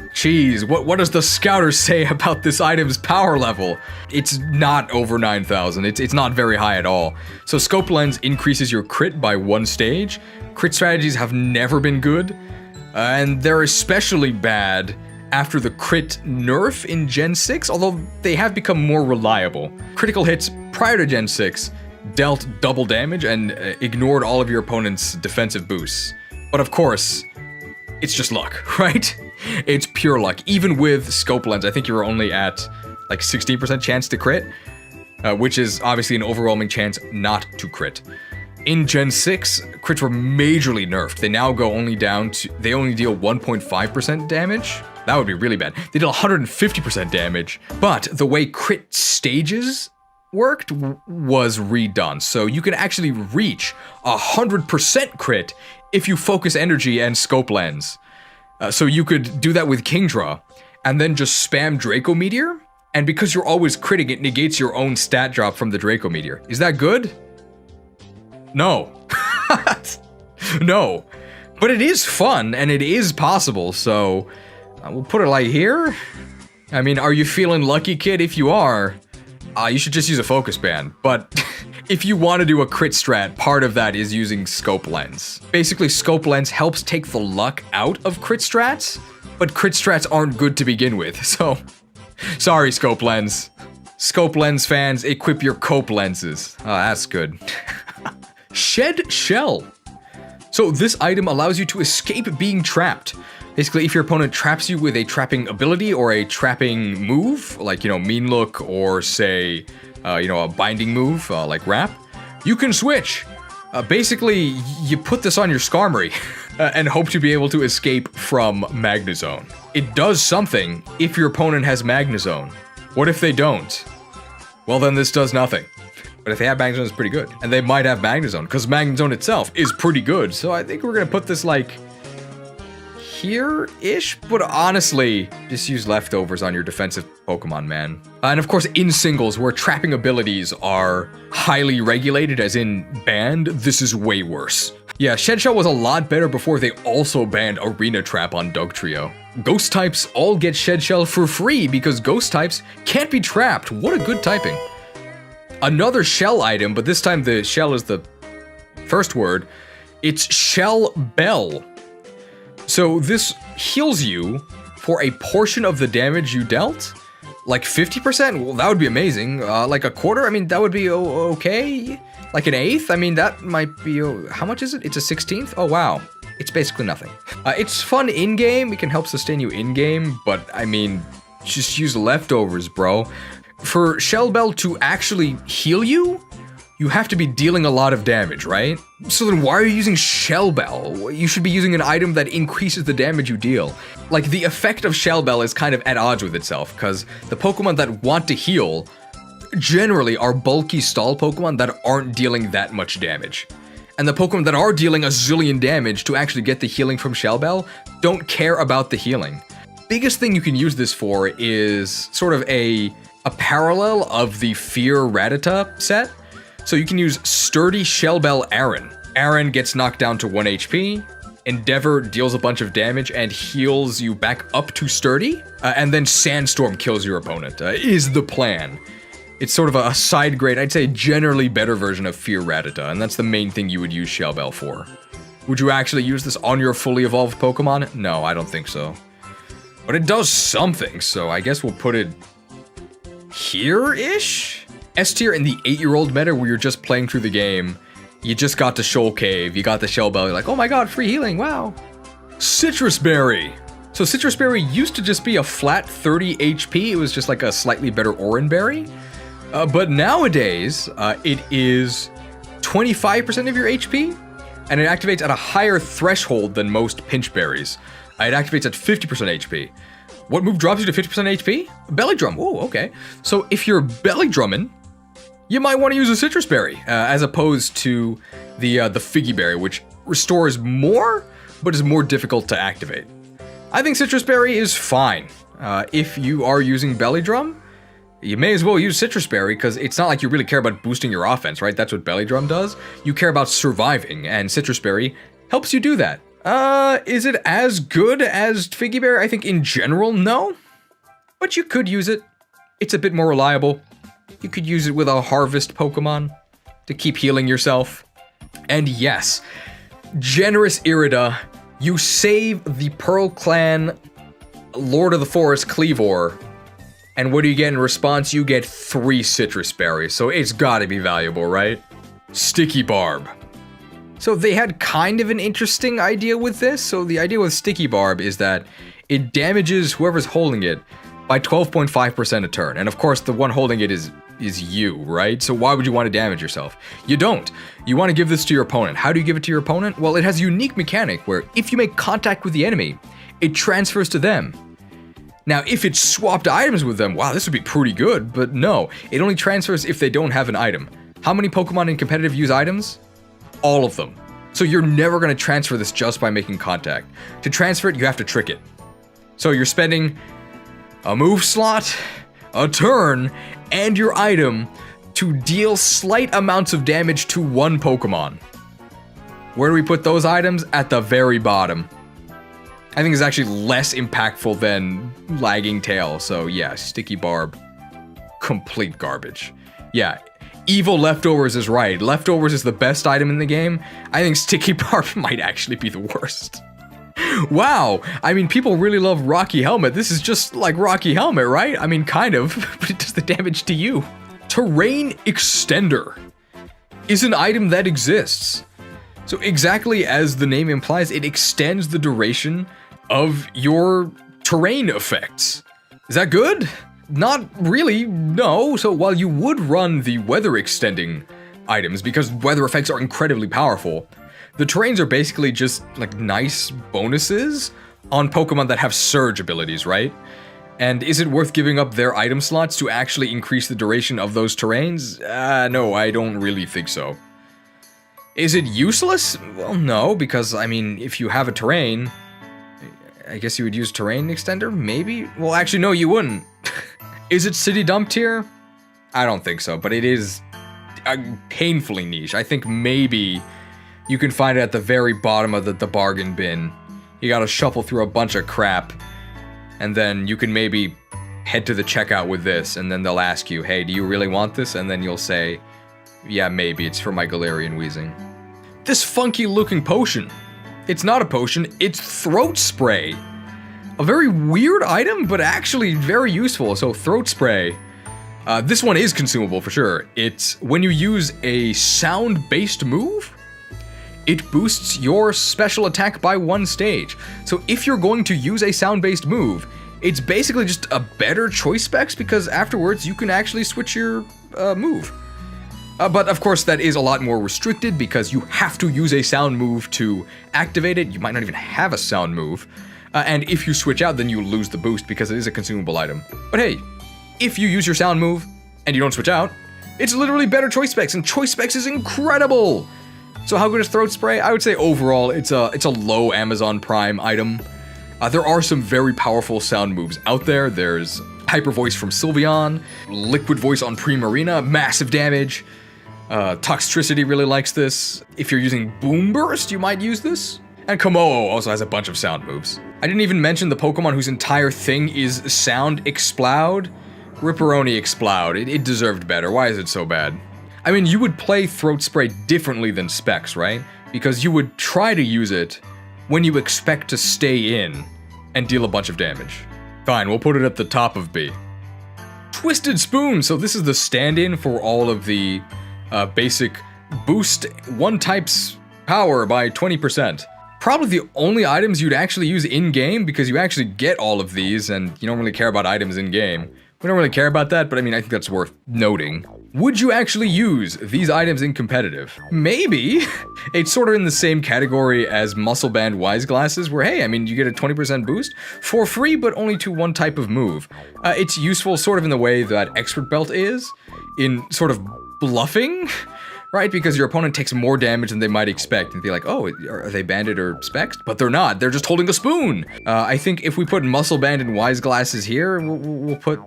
Jeez, what does the scouter say about this item's power level? It's not over 9,000, it's not very high at all. So Scope Lens increases your crit by 1 stage. Crit strategies have never been good, and they're especially bad after the crit nerf in Gen 6, although they have become more reliable. Critical hits prior to Gen 6 dealt double damage and ignored all of your opponent's defensive boosts. But of course, it's just luck, right? It's pure luck. Even with Scope Lens, I think you're only at like 16% chance to crit, which is obviously an overwhelming chance not to crit. In Gen 6, crits were majorly nerfed. They now go only down to, they only deal 1.5% damage. That would be really bad. They deal 150% damage, but the way crit stages worked was redone. So you can actually reach 100% crit if you focus energy and Scope Lens. So you could do that with Kingdra, and then just spam Draco Meteor, and because you're always critting, it negates your own stat drop from the Draco Meteor. Is that good? No. No. But it is fun, and it is possible, so we'll put it like here. I mean, are you feeling lucky, kid? If you are, you should just use a focus band, but if you want to do a crit strat, part of that is using Scope Lens. Basically, Scope Lens helps take the luck out of crit strats, but crit strats aren't good to begin with, so sorry, Scope Lens. Scope Lens fans, equip your Cope lenses. That's good. Shed Shell. So this item allows you to escape being trapped. Basically, if your opponent traps you with a trapping ability or a trapping move, like, you know, Mean Look or say, you know, a binding move like Wrap, you can switch. Basically, you put this on your Skarmory and hope to be able to escape from Magnezone. It does something if your opponent has Magnezone. What if they don't? Well, then this does nothing. But if they have Magnezone, it's pretty good. And they might have Magnezone, because Magnezone itself is pretty good. So I think we're gonna put this like here-ish, but honestly, just use leftovers on your defensive Pokemon, man. And of course, in singles, where trapping abilities are highly regulated, as in banned, this is way worse. Yeah, Shed Shell was a lot better before they also banned Arena Trap on Dugtrio. Ghost types all get Shed Shell for free because Ghost types can't be trapped. What a good typing. Another shell item, but this time the shell is the first word. It's Shell Bell. So this heals you for a portion of the damage you dealt. Like 50%? Well, that would be amazing. Like a quarter? I mean, that would be okay. Like an eighth? I mean, that might be... how much is it? It's a 16th? Oh, wow. It's basically nothing. It's fun in-game. It can help sustain you in-game, but I mean, just use leftovers, bro. For Shell Bell to actually heal you, you have to be dealing a lot of damage, right? So then why are you using Shell Bell? You should be using an item that increases the damage you deal. Like, the effect of Shell Bell is kind of at odds with itself, because the Pokemon that want to heal generally are bulky stall Pokemon that aren't dealing that much damage. And the Pokemon that are dealing a zillion damage to actually get the healing from Shell Bell don't care about the healing. Biggest thing you can use this for is sort of a parallel of the Fear Rattata set. So you can use Sturdy Shell Bell Aaron. Aaron gets knocked down to 1 HP. Endeavor deals a bunch of damage and heals you back up to Sturdy. And then Sandstorm kills your opponent, is the plan. It's sort of a side grade, I'd say generally better version of Fear Rattata, and that's the main thing you would use Shell Bell for. Would you actually use this on your fully evolved Pokemon? No, I don't think so. But it does something, so I guess we'll put it here-ish? S tier in the 8-year-old meta where you're just playing through the game, you just got to Shoal Cave, you got the Shell Belly, like, oh my god, free healing, wow. Citrus Berry. So Citrus Berry used to just be a flat 30 HP, it was just like a slightly better Oran Berry. But nowadays, it is 25% of your HP, and it activates at a higher threshold than most pinch berries. It activates at 50% HP. What move drops you to 50% HP? Belly Drum, oh, okay. So if you're belly drumming, you might want to use a Citrus Berry, as opposed to the Figgy Berry, which restores more, but is more difficult to activate. I think Citrus Berry is fine. If you are using Belly Drum, you may as well use Citrus Berry, because it's not like you really care about boosting your offense, right? That's what Belly Drum does. You care about surviving, and Citrus Berry helps you do that. Is it as good as Figgy Berry? I think in general, no. But you could use it. It's a bit more reliable. You could use it with a harvest Pokemon to keep healing yourself. And yes, Generous Irida, you save the Pearl Clan Lord of the Forest Cleavor, and what do you get in response? You get 3 Citrus Berries, so it's gotta be valuable, right? Sticky Barb. So they had kind of an interesting idea with this. So the idea with Sticky Barb is that it damages whoever's holding it by 12.5% a turn. And of course, the one holding it is you, right? So why would you want to damage yourself? You don't. You want to give this to your opponent. How do you give it to your opponent? Well, it has a unique mechanic where if you make contact with the enemy, it transfers to them. Now, if it swapped items with them, wow, this would be pretty good, but no, it only transfers if they don't have an item. How many Pokemon in competitive use items? All of them. So you're never going to transfer this just by making contact. To transfer it, you have to trick it. So you're spending a move slot, a turn, and your item to deal slight amounts of damage to one Pokemon. Where do we put those items? At the very bottom. I think it's actually less impactful than Lagging Tail, so yeah, Sticky Barb, complete garbage. Yeah, Evil Leftovers is right. Leftovers is the best item in the game. I think Sticky Barb might actually be the worst. Wow, I mean, people really love Rocky Helmet. This is just like Rocky Helmet, right? I mean, kind of, but it does the damage to you. Terrain Extender is an item that exists. So exactly as the name implies, it extends the duration of your terrain effects. Is that good? Not really, no. So while you would run the weather extending items, because weather effects are incredibly powerful, the terrains are basically just like nice bonuses on Pokemon that have surge abilities, right? And is it worth giving up their item slots to actually increase the duration of those terrains? No, I don't really think so. Is it useless? Well, no, because, I mean, if you have a terrain, I guess you would use Terrain Extender, maybe? Well, actually, no, you wouldn't. Is it City Dump tier? I don't think so, but it is painfully niche. I think maybe you can find it at the very bottom of the bargain bin. You gotta shuffle through a bunch of crap, and then you can maybe head to the checkout with this, and then they'll ask you, hey, do you really want this? And then you'll say, yeah, maybe, it's for my Galarian Wheezing. This funky looking potion. It's not a potion, it's throat spray. A very weird item, but actually very useful. So throat spray, this one is consumable for sure. It's when you use a sound-based move, it boosts your special attack by 1 stage. So if you're going to use a sound-based move, it's basically just a better choice specs because afterwards you can actually switch your move. But of course that is a lot more restricted because you have to use a sound move to activate it. You might not even have a sound move. And if you switch out, then you lose the boost because it is a consumable item. But hey, if you use your sound move and you don't switch out, it's literally better choice specs, and choice specs is incredible! So how good is Throat Spray? I would say overall, it's a low Amazon Prime item. There are some very powerful sound moves out there. There's Hyper Voice from Sylveon, Liquid Voice on Primarina, massive damage. Toxtricity really likes this. If you're using Boom Burst, you might use this. And Komodo also has a bunch of sound moves. I didn't even mention the Pokemon whose entire thing is Sound Explode. Ripperoni Explode. It deserved better. Why is it so bad? I mean, you would play Throat Spray differently than Specs, right? Because you would try to use it when you expect to stay in and deal a bunch of damage. Fine, we'll put it at the top of B. Twisted Spoon. So this is the stand-in for all of the basic boost one type's power by 20%. Probably the only items you'd actually use in-game, because you actually get all of these and you don't really care about items in-game. We don't really care about that, but I mean, I think that's worth noting. Would you actually use these items in competitive? Maybe. It's sort of in the same category as Muscle Band Wise Glasses, where, hey, I mean, you get a 20% boost for free, but only to one type of move. It's useful sort of in the way that Expert Belt is, in sort of bluffing, right? Because your opponent takes more damage than they might expect, and be like, oh, are they banded or spexed? But they're not, they're just holding a spoon! I think if we put Muscle Band and Wise Glasses here, we'll put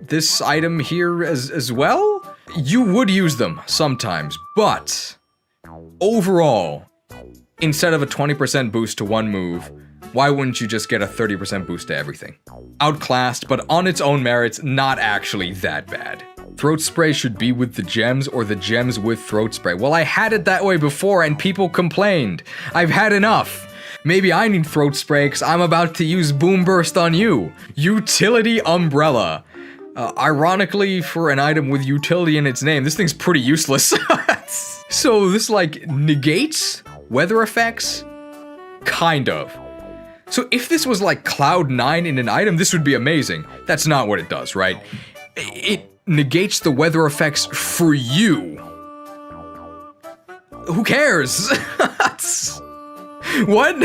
this item here as well? You would use them sometimes, but overall, instead of a 20% boost to one move, why wouldn't you just get a 30% boost to everything? Outclassed, but on its own merits, not actually that bad. Throat spray should be with the gems, or the gems with throat spray. Well, I had it that way before and people complained. I've had enough. Maybe I need throat spray because I'm about to use Boom Burst on you. Utility Umbrella. Ironically, for an item with utility in its name, this thing's pretty useless. So this, like, negates weather effects? Kind of. So if this was like Cloud 9 in an item, this would be amazing. That's not what it does, right? It negates the weather effects for you. Who cares? What?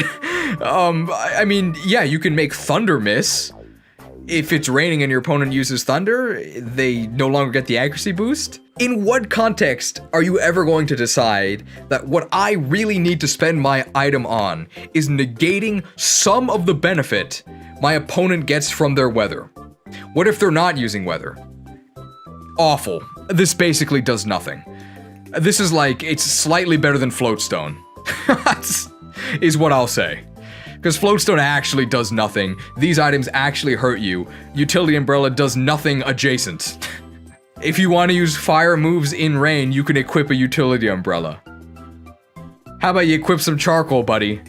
I mean, yeah, you can make Thunder miss. If it's raining and your opponent uses Thunder, they no longer get the accuracy boost. In what context are you ever going to decide that what I really need to spend my item on is negating some of the benefit my opponent gets from their weather? What if they're not using weather? Awful. This basically does nothing. This is like, it's slightly better than Floatstone. Is what I'll say. Because Floatstone actually does nothing. These items actually hurt you. Utility Umbrella does nothing adjacent. If you want to use fire moves in rain, you can equip a Utility Umbrella. How about you equip some charcoal, buddy?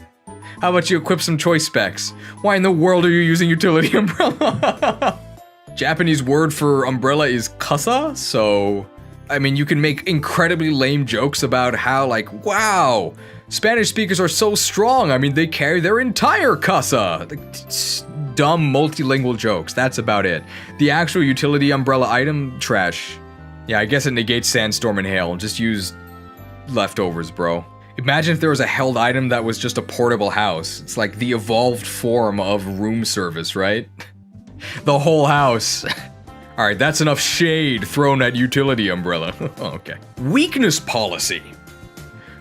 How about you equip some choice specs? Why in the world are you using Utility Umbrella? Japanese word for umbrella is kasa, so... I mean, you can make incredibly lame jokes about how, like, wow, Spanish speakers are so strong. I mean, they carry their entire casa. Like, dumb multilingual jokes. That's about it. The actual utility umbrella item, trash. Yeah, I guess it negates sandstorm and hail. Just use leftovers, bro. Imagine if there was a held item that was just a portable house. It's like the evolved form of room service, right? The whole house. Alright, that's enough shade thrown at Utility Umbrella. Okay. Weakness policy.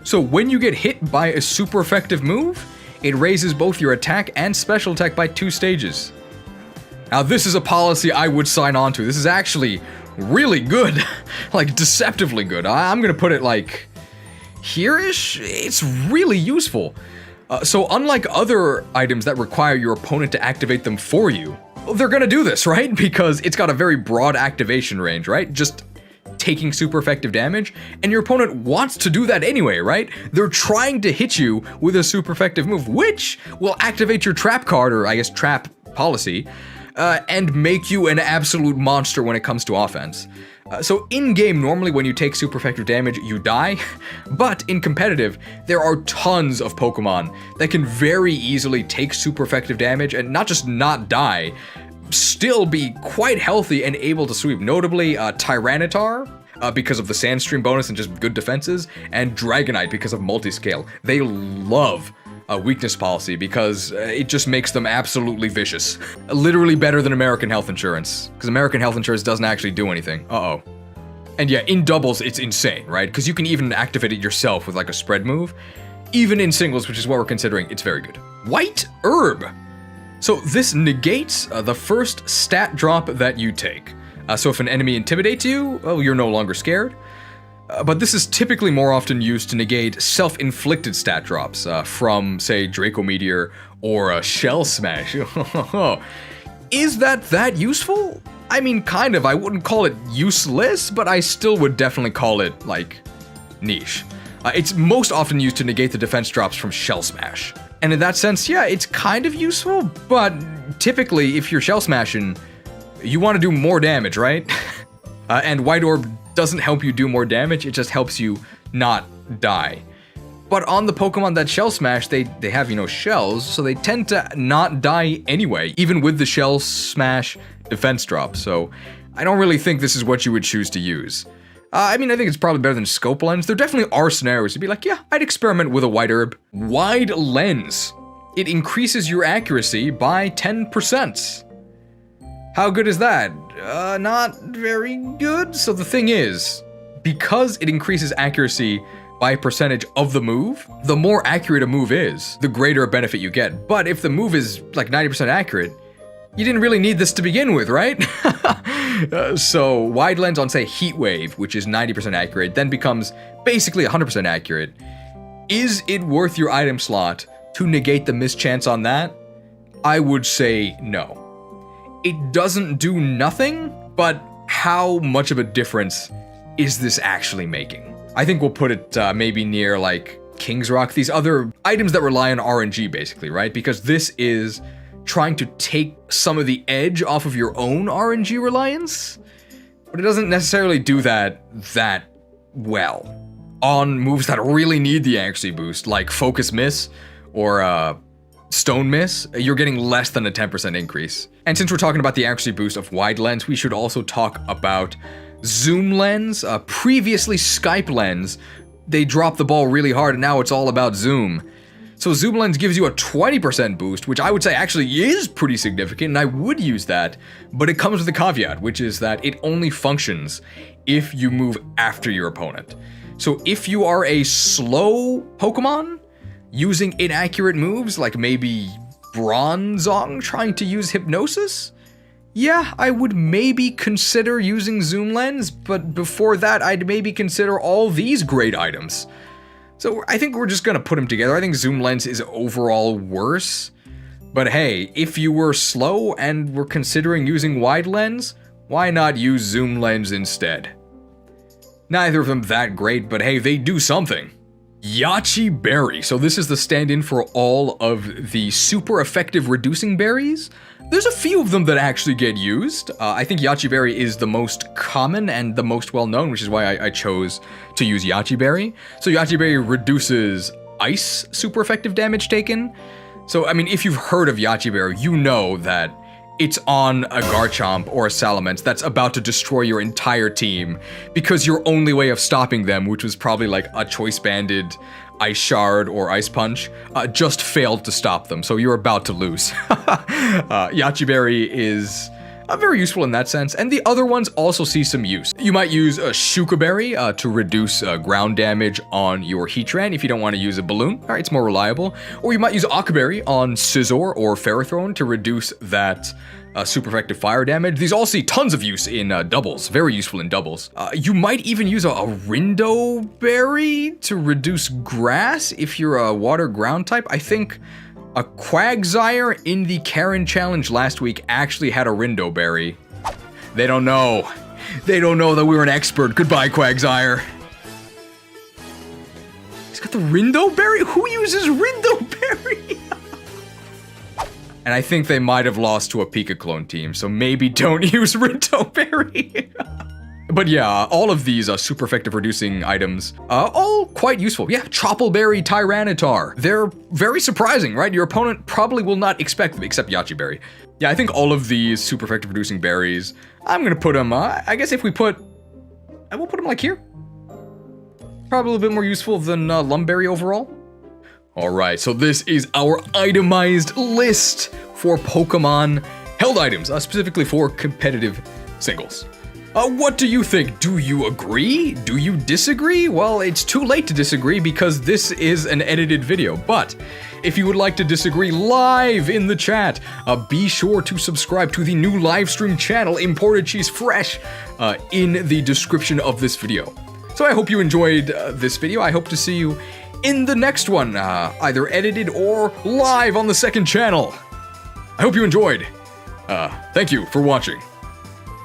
So when you get hit by a super effective move, it raises both your attack and special attack by 2 stages. Now this is a policy I would sign on to. This is actually really good. Like, deceptively good. I'm gonna put it like here-ish. It's really useful. So unlike other items that require your opponent to activate them for you, they're gonna do this, right? Because it's got a very broad activation range, right? Just taking super effective damage, and your opponent wants to do that anyway, right? They're trying to hit you with a super effective move, which will activate your trap card, or I guess trap policy, and make you an absolute monster when it comes to offense. So in-game, normally when you take super effective damage, you die, but in competitive, there are tons of Pokemon that can very easily take super effective damage and not just not die, still be quite healthy and able to sweep. Notably, Tyranitar, because of the Sandstream bonus and just good defenses, and Dragonite because of multiscale. They love a weakness policy because it just makes them absolutely vicious. Literally better than American health insurance, because American health insurance doesn't actually do anything. Uh-oh. And yeah, in doubles, it's insane, right? Because you can even activate it yourself with like a spread move. Even in singles, which is what we're considering, it's very good. White Herb. So this negates the first stat drop that you take. So if an enemy intimidates you, well, you're no longer scared. But this is typically more often used to negate self-inflicted stat drops from, say, Draco Meteor or Shell Smash. Is that useful? I mean, kind of. I wouldn't call it useless, but I still would definitely call it, like, niche. It's most often used to negate the defense drops from Shell Smash. And in that sense, yeah, it's kind of useful, but typically, if you're Shell Smashing, You want to do more damage, right? And White Orb doesn't help you do more damage, it just helps you not die. But on the Pokemon that Shell Smash, they have, shells, so they tend to not die anyway, even with the Shell Smash defense drop, so I don't really think this is what you would choose to use. I think it's probably better than Scope Lens. There definitely are scenarios to be like, yeah, I'd experiment with a White Herb. Wide Lens. It increases your accuracy by 10%. How good is that? Not very good. So the thing is, because it increases accuracy by a percentage of the move, the more accurate a move is, the greater a benefit you get. But if the move is like 90% accurate, you didn't really need this to begin with, right? So Wide Lens on, say, Heat Wave, which is 90% accurate, then becomes basically 100% accurate. Is it worth your item slot to negate the mischance on that? I would say no. It doesn't do nothing, but how much of a difference is this actually making? I think we'll put it maybe near like King's Rock, these other items that rely on RNG basically, right? Because this is trying to take some of the edge off of your own RNG reliance, but it doesn't necessarily do that well. On moves that really need the accuracy boost, like Focus Miss or Stone Miss, you're getting less than a 10% increase. And since we're talking about the accuracy boost of Wide Lens, we should also talk about Zoom Lens. Previously Skype Lens, they dropped the ball really hard and now it's all about Zoom. So Zoom Lens gives you a 20% boost, which I would say actually is pretty significant, and I would use that, but it comes with a caveat, which is that it only functions if you move after your opponent. So if you are a slow Pokemon, using inaccurate moves, like maybe Bronzong trying to use Hypnosis, yeah, I would maybe consider using Zoom Lens, but before that, I'd maybe consider all these great items. So I think we're just gonna put them together. I think Zoom Lens is overall worse. But hey, if you were slow and were considering using Wide Lens, why not use Zoom Lens instead? Neither of them that great, but hey, they do something. Yachi Berry. So this is the stand-in for all of the super effective reducing berries. There's a few of them that actually get used. I think Yachi Berry is the most common and the most well-known, which is why I chose to use Yachi Berry. So Yachi Berry reduces ice super effective damage taken. So, I mean, if you've heard of Yachi Berry, you know that it's on a Garchomp or a Salamence that's about to destroy your entire team because your only way of stopping them, which was probably like a Choice Banded, Ice Shard, or Ice Punch, just failed to stop them, so you're about to lose. Yachi Berry is very useful in that sense, and the other ones also see some use. You might use a Shuka Berry to reduce ground damage on your Heatran if you don't want to use a balloon. All right, it's more reliable. Or you might use Aqua Berry on Scizor or Ferrothorn to reduce that super effective fire damage. These all see tons of use in doubles, very useful in doubles. You might even use a Rindo Berry to reduce grass if you're a water ground type. I think a Quagsire in the Karen challenge last week actually had a Rindo Berry. They don't know. They don't know that we were an expert. Goodbye, Quagsire. He's got the Rindo Berry? Who uses Rindo Berry? And I think they might have lost to a Pika clone team, so maybe don't use Rindo Berry. But yeah, all of these super effective reducing items, all quite useful. Yeah, Choppleberry Tyranitar. They're very surprising, right? Your opponent probably will not expect them, except Yachi Berry. Yeah, I think all of these super effective reducing berries, I'm gonna put them, I guess if we put, I will put them like here. Probably a little bit more useful than Lum Berry overall. All right, so this is our itemized list for Pokemon held items, specifically for competitive singles. What do you think? Do you agree? Do you disagree? Well, it's too late to disagree because this is an edited video, but if you would like to disagree live in the chat, be sure to subscribe to the new Livestream channel, Imported Cheese Fresh, in the description of this video. So I hope you enjoyed this video. I hope to see you in the next one, either edited or live on the second channel. I hope you enjoyed. Thank you for watching.